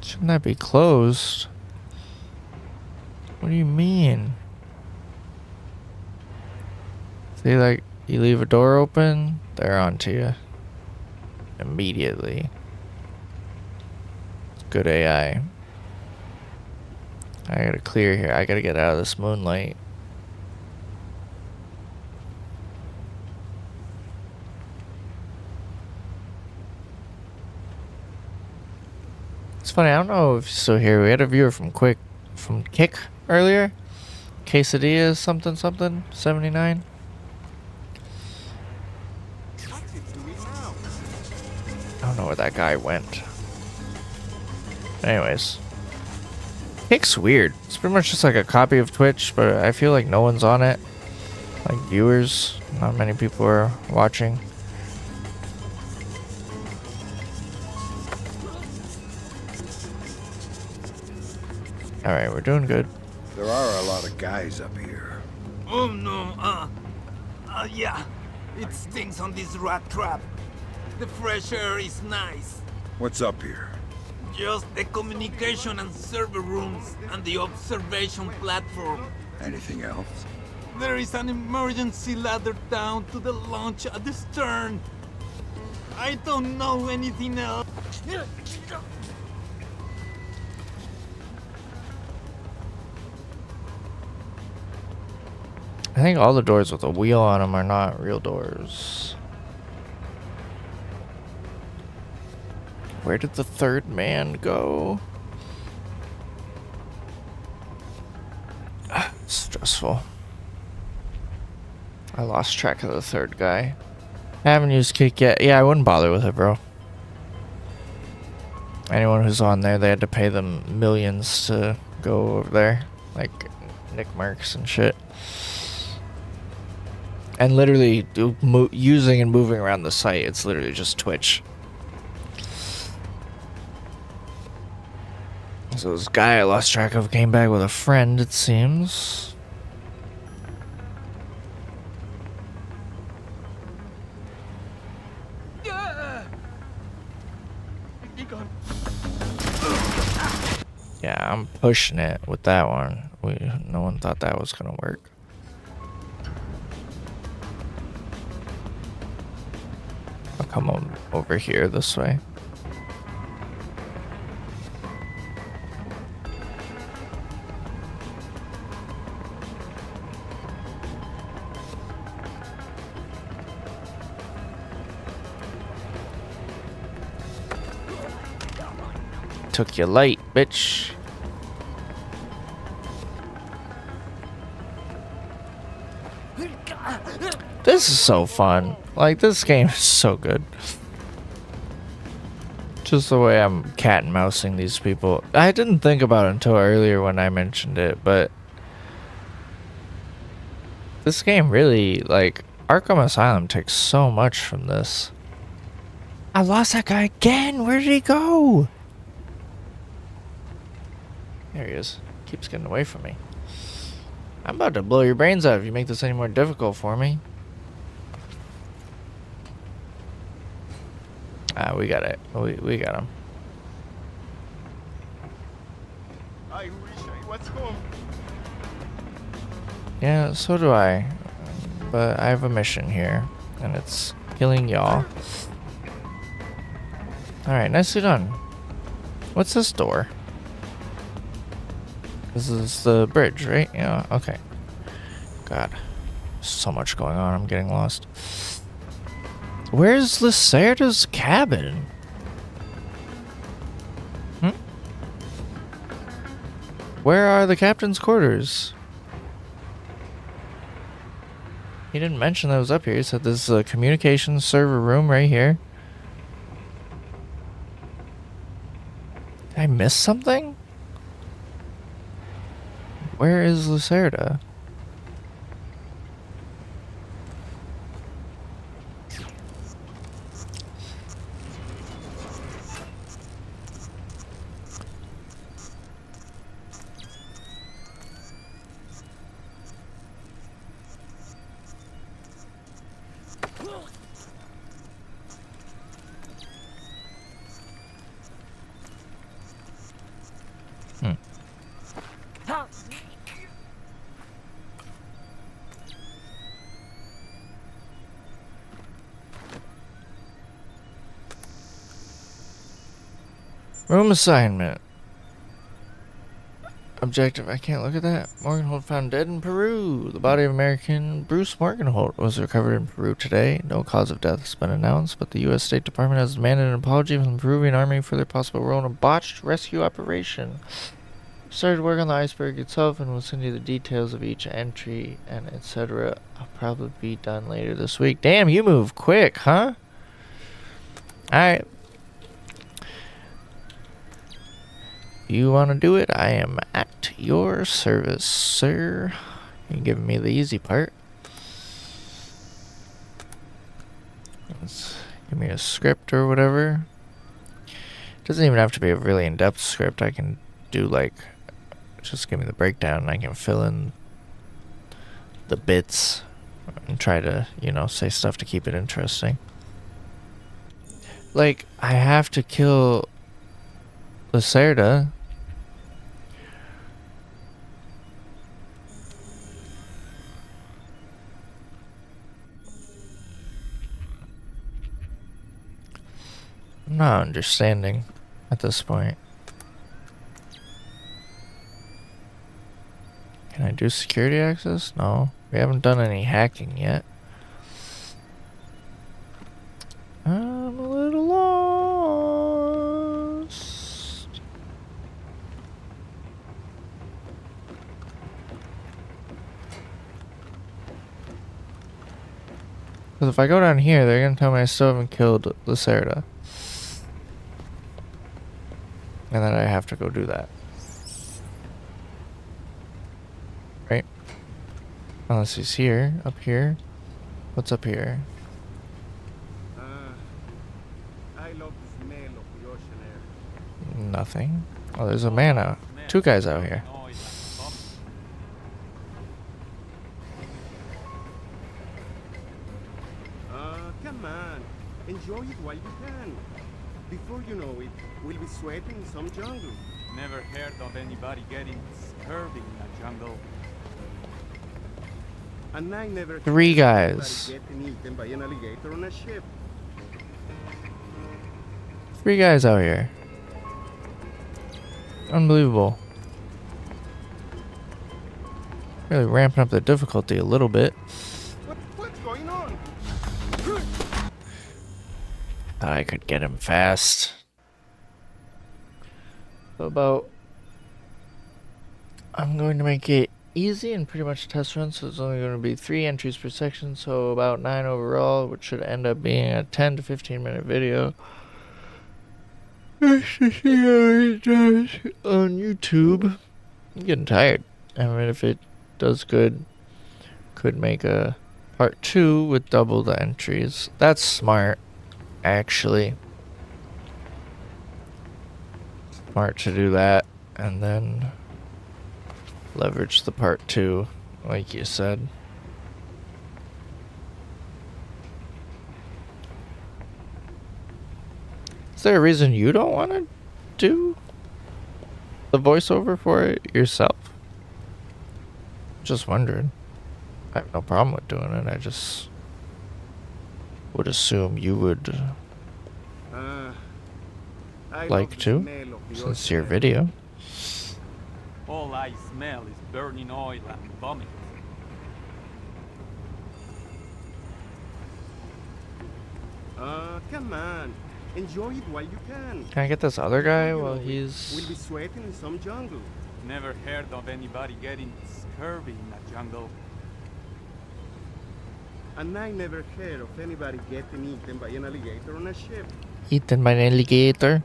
Shouldn't that be closed? What do you mean? See, like, you leave a door open, they're onto you. Immediately. It's good AI. I gotta clear here. I gotta get out of this moonlight. It's funny, I don't know if you're still here. We had a viewer from Kick earlier. Quesadilla something 79. I don't know where that guy went. Anyways. Kick's weird. It's pretty much just like a copy of Twitch, but I feel like no one's on it. Like viewers, not many people are watching. Alright, we're doing good. There are a lot of guys up here. Oh no, yeah. It stinks on this rat trap. The fresh air is nice. What's up here? Just the communication and server rooms and the observation platform. Anything else? There is an emergency ladder down to the launch at the stern. I don't know anything else. I think all the doors with a wheel on them are not real doors. Where did the third man go? Stressful. I lost track of the third guy. I haven't used Kick yet. Yeah, I wouldn't bother with it, bro. Anyone who's on there, they had to pay them millions to go over there. Like Nick Marks and shit. And literally using and moving around the site, it's literally just Twitch. So this guy I lost track of came back with a friend, it seems. Yeah, I'm pushing it with that one. No one thought that was gonna work. I'll come on over here this way. Took you light, bitch. This is so fun. Like, this game is so good. Just the way I'm cat and mousing these people. I didn't think about it until earlier when I mentioned it, but This game really, like, Arkham Asylum takes so much from this. I lost that guy again! Where did he go? There he is. Keeps getting away from me. I'm about to blow your brains out if you make this any more difficult for me. Ah, we got it. We got him. I wish I was home. Yeah, so do I. But I have a mission here, and it's killing y'all. Alright, nicely done. What's this door? This is the bridge, right? Yeah, okay. God. So much going on, I'm getting lost. Where's Lacerda's cabin? Where are the captain's quarters? He didn't mention that was up here. He said this is a communications server room right here. Did I miss something? Where is Lacerda? Room assignment. Objective, I can't look at that. Morganholt found dead in Peru. The body of American Bruce Morganholt was recovered in Peru today. No cause of death has been announced, but the U.S. State Department has demanded an apology from the Peruvian Army for their possible role in a botched rescue operation. Started work on the iceberg itself and will send you the details of each entry and etc. I'll probably be done later this week. Damn, you move quick, huh? Alright. You want to do it? I am at your service, sir. You're giving me the easy part. Let's give me a script or whatever. Doesn't even have to be a really in-depth script. I can do like, just give me the breakdown and I can fill in the bits and try to, you know, say stuff to keep it interesting. Like, I have to kill Lacerda. I'm not understanding at this point. Can I do security access? No. We haven't done any hacking yet. I'm a little lost. Because if I go down here, they're going to tell me I still haven't killed Lacerda. And then I have to go do that. Right? Unless he's here. Up here. What's up here? I love the smell of the ocean air. Nothing. Oh, there's a man out. Two guys out here. Come on. Enjoy it while you can. Before you know it, we'll be sweating in some jungle. Never heard of anybody getting disturbing in a jungle. And I never Three heard of guys. anybody getting eaten by an alligator on a ship. Three guys out here. Unbelievable. Really ramping up the difficulty a little bit. What's going on? Thought I could get him fast. So about... I'm going to make it easy and pretty much test run, so it's only going to be 3 entries per section, so about 9 overall, which should end up being a 10 to 15 minute video. Nice to see how it does on YouTube. I'm getting tired. I mean, if it does good Could make a part 2 with double the entries. That's smart, actually. Smart to do that, and then leverage the part 2, like you said. Is there a reason you don't want to do the voiceover for it yourself? Just wondered. I have no problem with doing it. I just would assume you would like to, since your video. All I smell is burning oil and vomit. Come on. Enjoy it while you can. Can I get this other guy while We'll be he's... sweating in some jungle. Never heard of anybody getting scurvy in a jungle. And I never heard of anybody getting eaten by an alligator on a ship. eaten by an alligator?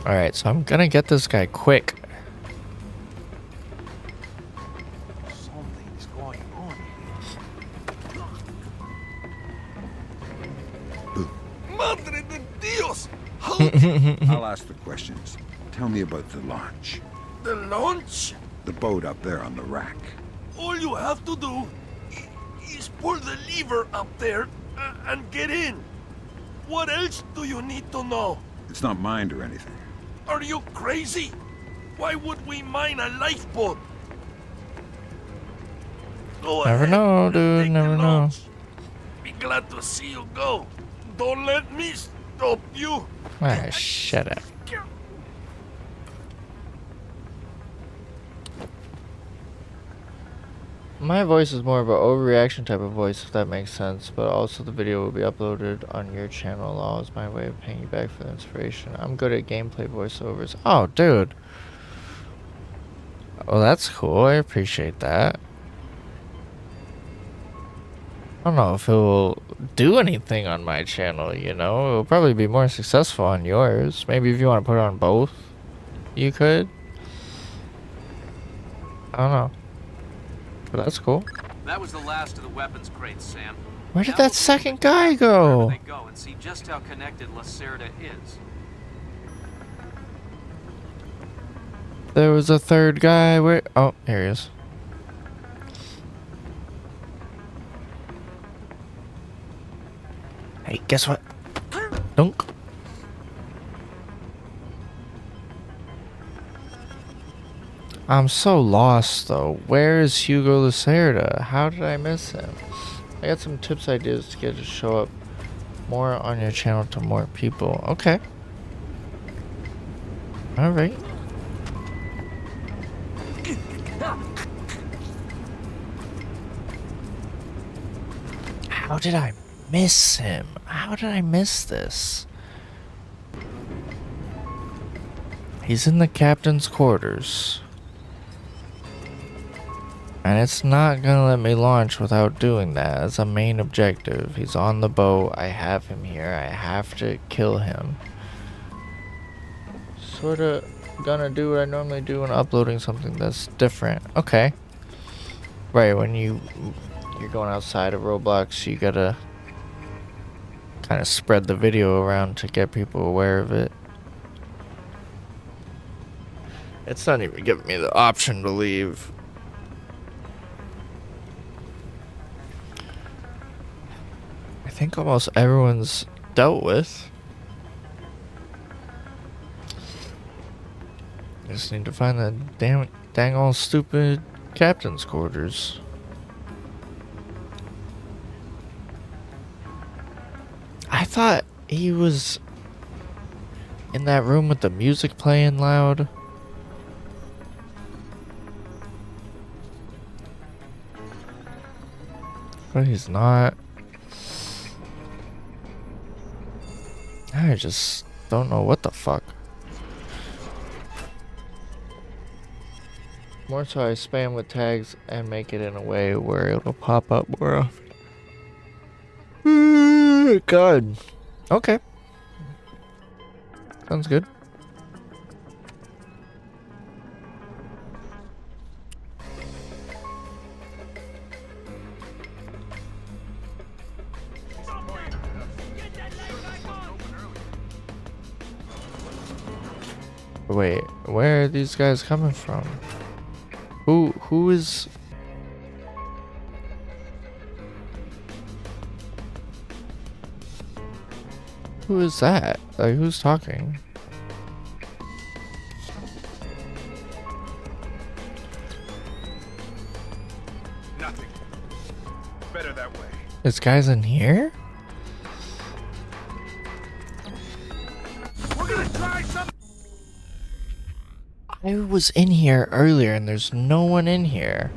Alright, so I'm gonna get this guy quick. Something is going on here. Madre de Dios! I'll ask the questions. Tell me about the launch. The launch? The boat up there on the rack. All you have to do is pull the lever up there and get in. What else do you need to know? It's not mined or anything. Are you crazy? Why would we mine a lifeboat? Go Never ahead know, and dude, take never the know. launch. Be glad to see you go. Don't let me stop you. Ah, shut up. My voice is more of an overreaction type of voice, if that makes sense, but also the video will be uploaded on your channel all as my way of paying you back for the inspiration. I'm good at gameplay voiceovers. Oh, dude. Well, that's cool. I appreciate that. I don't know if it will do anything on my channel, you know? It will probably be more successful on yours. Maybe if you want to put it on both, you could. I don't know. But that's cool. That was the last of the weapons crates, Sam. Where did Now that we'll second go guy wherever go? they go and see just how connected Lacerda is. There was a third guy. Where? Oh, here he is. Hey, guess what? Dunk. I'm so lost though. Where is Hugo Lacerda? How did I miss him? I got some tips, ideas to get to show up more on your channel to more people. Okay. Alright. How did I miss him? How did I miss this? He's in the captain's quarters. And it's not gonna let me launch without doing that. That's a main objective. He's on the boat. I have him here. I have to kill him. Sorta gonna do what I normally do when uploading something that's different. Okay. Right, when you're going outside of Roblox, you gotta kind of spread the video around to get people aware of it. It's not even giving me the option to leave. I think almost everyone's dealt with. I just need to find the dang old stupid captain's quarters. I thought he was in that room with the music playing loud. But he's not. I just don't know what the fuck. More so I spam with tags and make it in a way where it'll pop up more often. God. Okay. Sounds good. Wait, where are these guys coming from? Who is... Who is that? Like, who's talking? Nothing. Better that way. This guy's in here? We're gonna try something. I was in here earlier and there's no one in here.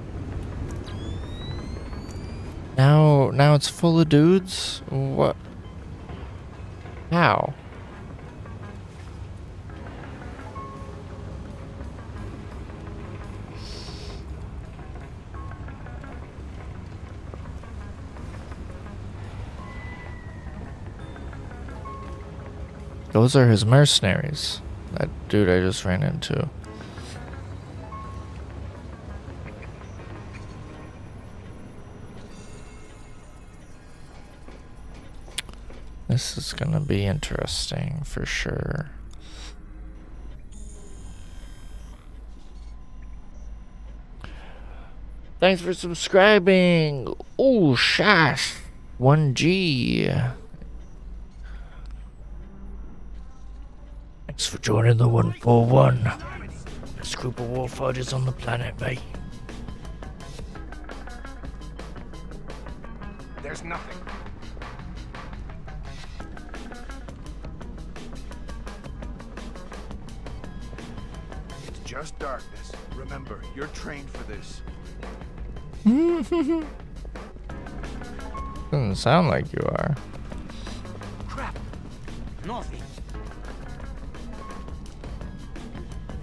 Now it's full of dudes? What? How? Those are his mercenaries. That dude I just ran into. This is gonna be interesting for sure. Thanks for subscribing. Oh, Shash. 1G. Thanks for joining the 141. Best group of warfighters on the planet, mate. There's nothing. It's just darkness. Remember, you're trained for this. Doesn't sound like you are. Crap. Nothing.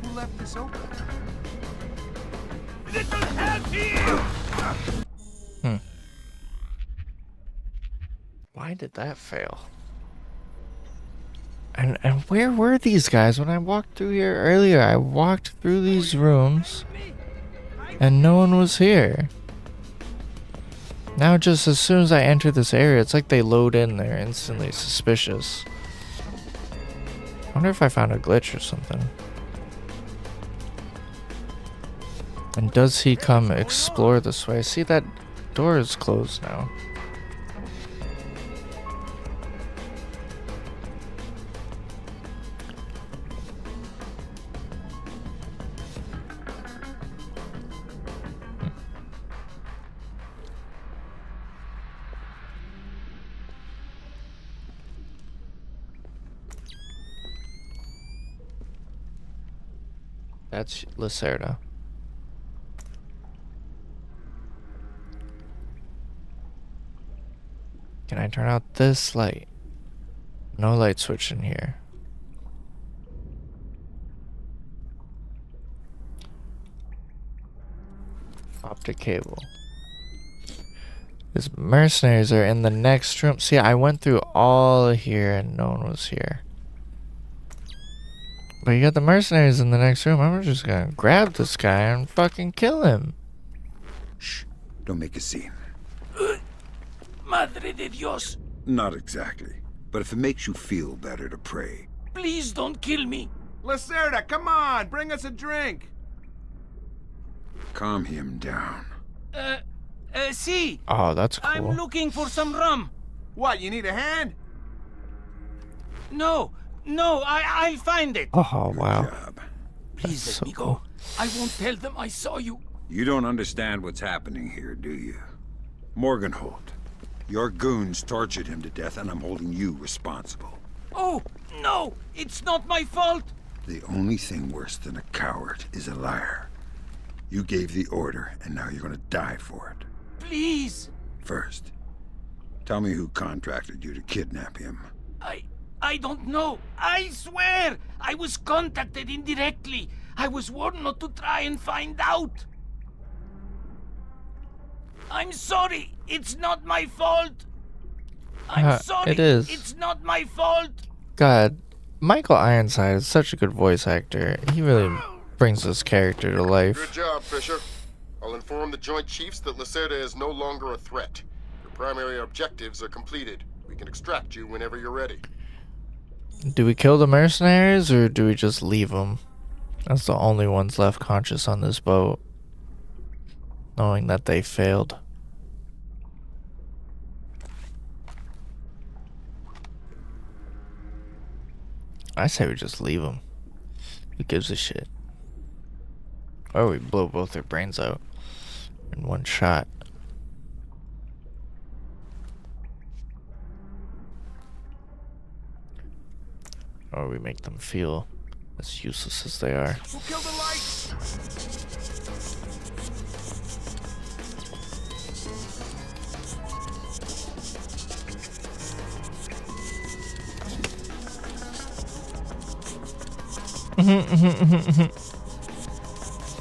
Who left this open? Little help here! Why did that fail? And where were these guys when I walked through here earlier? I walked through these rooms and no one was here. Now just as soon as I enter this area, it's like they load in there instantly suspicious. I wonder if I found a glitch or something. And does he come explore this way? See, that door is closed now. That's Lacerda. Can I turn out this light? No light switch in here. Optic cable. His mercenaries are in the next room. See, I went through all of here and no one was here. But you got the mercenaries in the next room. I'm just gonna grab this guy and fucking kill him. Shh. Don't make a scene. Madre de Dios. Not exactly. But if it makes you feel better to pray. Please don't kill me. Lacerda, come on! Bring us a drink! Calm him down. See. Oh, that's cool. I'm looking for some rum. What, you need a hand? No, I'll find it. Oh, wow. Good job. Please That's let so me go. cool. I won't tell them I saw you. You don't understand what's happening here, do you? Morgenhold, your goons tortured him to death and I'm holding you responsible. Oh, no, it's not my fault. The only thing worse than a coward is a liar. You gave the order and now you're gonna die for it. Please. First, tell me who contracted you to kidnap him. I don't know. I swear, I was contacted indirectly. I was warned not to try and find out. I'm sorry. It's not my fault. I'm sorry. It is. It's not my fault. God, Michael Ironside is such a good voice actor. He really brings this character to life. Good job, Fisher. I'll inform the Joint Chiefs that Lacerda is no longer a threat. Your primary objectives are completed. We can extract you whenever you're ready. Do we kill the mercenaries or do we just leave them? That's the only ones left conscious on this boat, knowing that they failed. I say we just leave them. Who gives a shit? Or we blow both their brains out in one shot. Or we make them feel as useless as they are. Who killed the lights?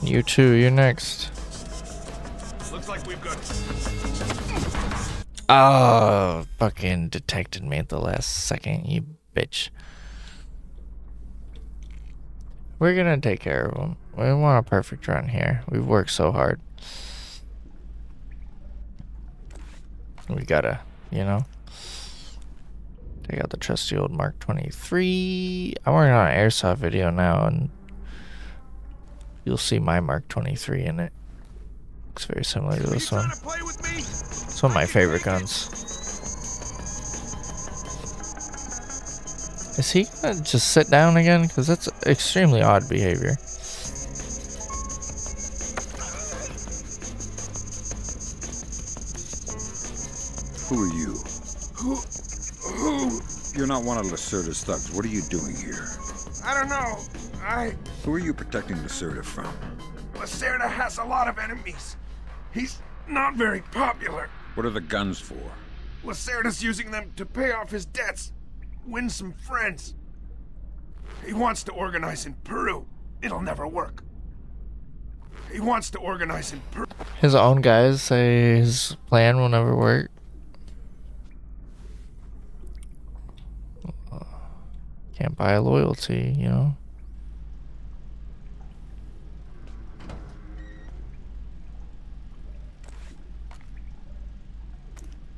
You too, you're next. Looks like we've got... Oh, fucking detected me at the last second, you bitch. We're gonna take care of them. We want a perfect run here. We've worked so hard. We gotta, you know. Take out the trusty old Mark 23. I'm working on an airsoft video now, and you'll see my Mark 23 in it. Looks very similar to this one. It's one of my favorite guns. Is he gonna just sit down again? Because that's extremely odd behavior. Who are you? Who? You're not one of Lacerda's thugs. What are you doing here? I don't know. Who are you protecting Lacerda from? Lacerda has a lot of enemies. He's not very popular. What are the guns for? Lacerda's using them to pay off his debts, win some friends. He wants to organize in Peru. It'll never work. He wants to organize in Peru. His own guys say his plan will never work. Can't buy loyalty, you know?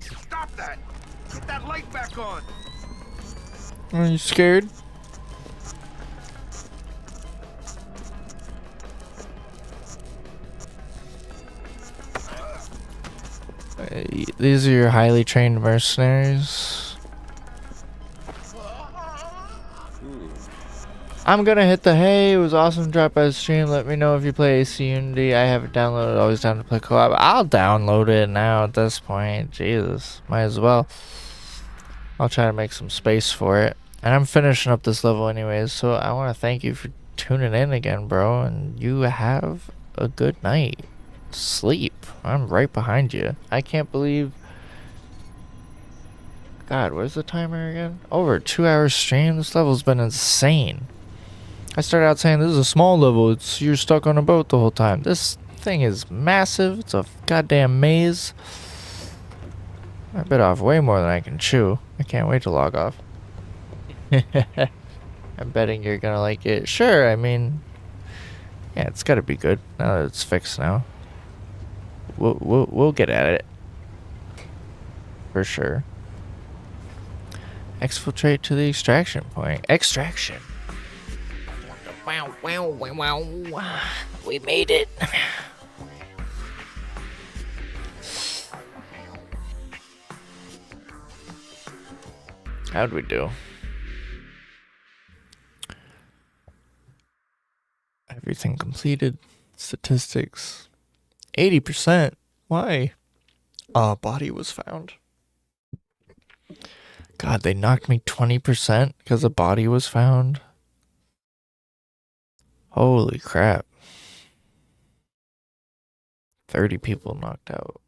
Stop that! Get that light back on! Are you scared? These are your highly trained mercenaries. I'm gonna hit the hey. It was awesome to drop by the stream. Let me know if you play AC Unity. I have it downloaded. Always down to play co-op. I'll download it now at this point. Jesus. Might as well. I'll try to make some space for it. And I'm finishing up this level anyways. So I want to thank you for tuning in again, bro. And you have a good night. Sleep. I'm right behind you. I can't believe... God, where's the timer again? Over a 2-hour stream? This level's been insane. I started out saying this is a small level. You're stuck on a boat the whole time. This thing is massive. It's a goddamn maze. I bit off way more than I can chew. I can't wait to log off. I'm betting you're gonna like it. Sure, I mean... Yeah, it's gotta be good now that it's fixed now. We'll get at it. For sure. Exfiltrate to the extraction point. Extraction. Wow, wow, wow, wow. We made it. How'd we do? Everything completed. Statistics. 80%. Why? A body was found. God, they knocked me 20% because a body was found. Holy crap. 30 people knocked out.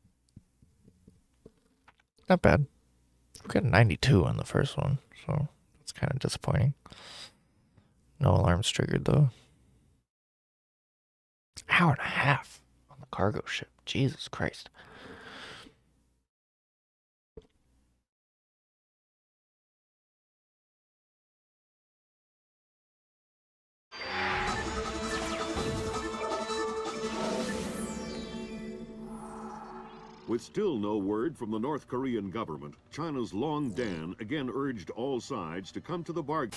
Not bad. We got 92 on the first one, so it's kind of disappointing. No alarms triggered, though. Hour and a half on the cargo ship. Jesus Christ. With still no word from the North Korean government, China's Long Dan again urged all sides to come to the bargain.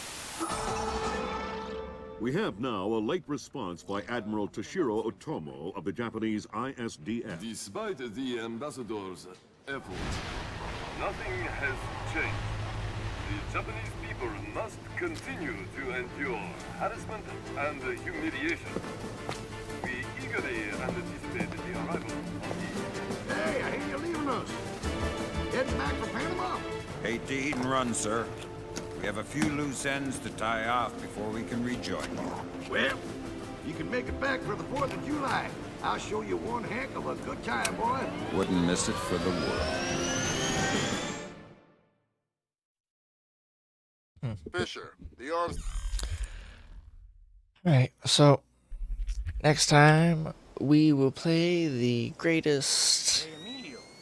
We have now a late response by Admiral Toshiro Otomo of the Japanese ISDF. Despite the ambassador's efforts, nothing has changed. The Japanese people must continue to endure harassment and humiliation. We eagerly anticipate the arrival of the... Hey, I hear you're leaving us. Heading back for Panama. Hate to eat and run, sir. We have a few loose ends to tie off before we can rejoin you. Well, you can make it back for the 4th of July. I'll show you one heck of a good time, boy. Wouldn't miss it for the world. Fisher, the arms... Alright, so next time we will play the greatest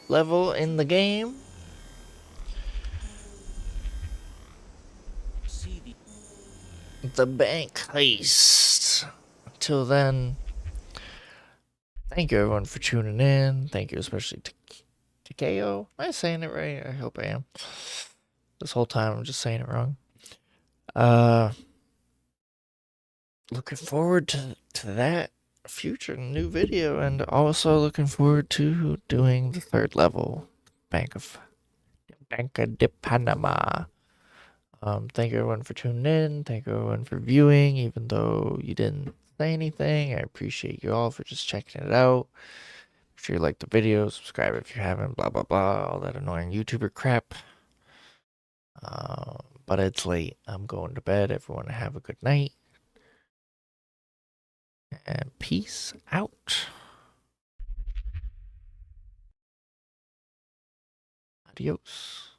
level in the game. The bank heist. Until then, thank you everyone for tuning in. Thank you especially to Takeo. Am I saying it right? I hope I am. This whole time I'm just saying it wrong. Looking forward to that future new video, and also looking forward to doing the 3rd level, Bank of de Panama. Thank you everyone for tuning in. Thank you everyone for viewing, even though you didn't say anything. I appreciate you all for just checking it out. If you like the video, subscribe if you haven't, blah blah blah, all that annoying YouTuber crap. But it's late. I'm going to bed. Everyone have a good night. And peace out. Adios.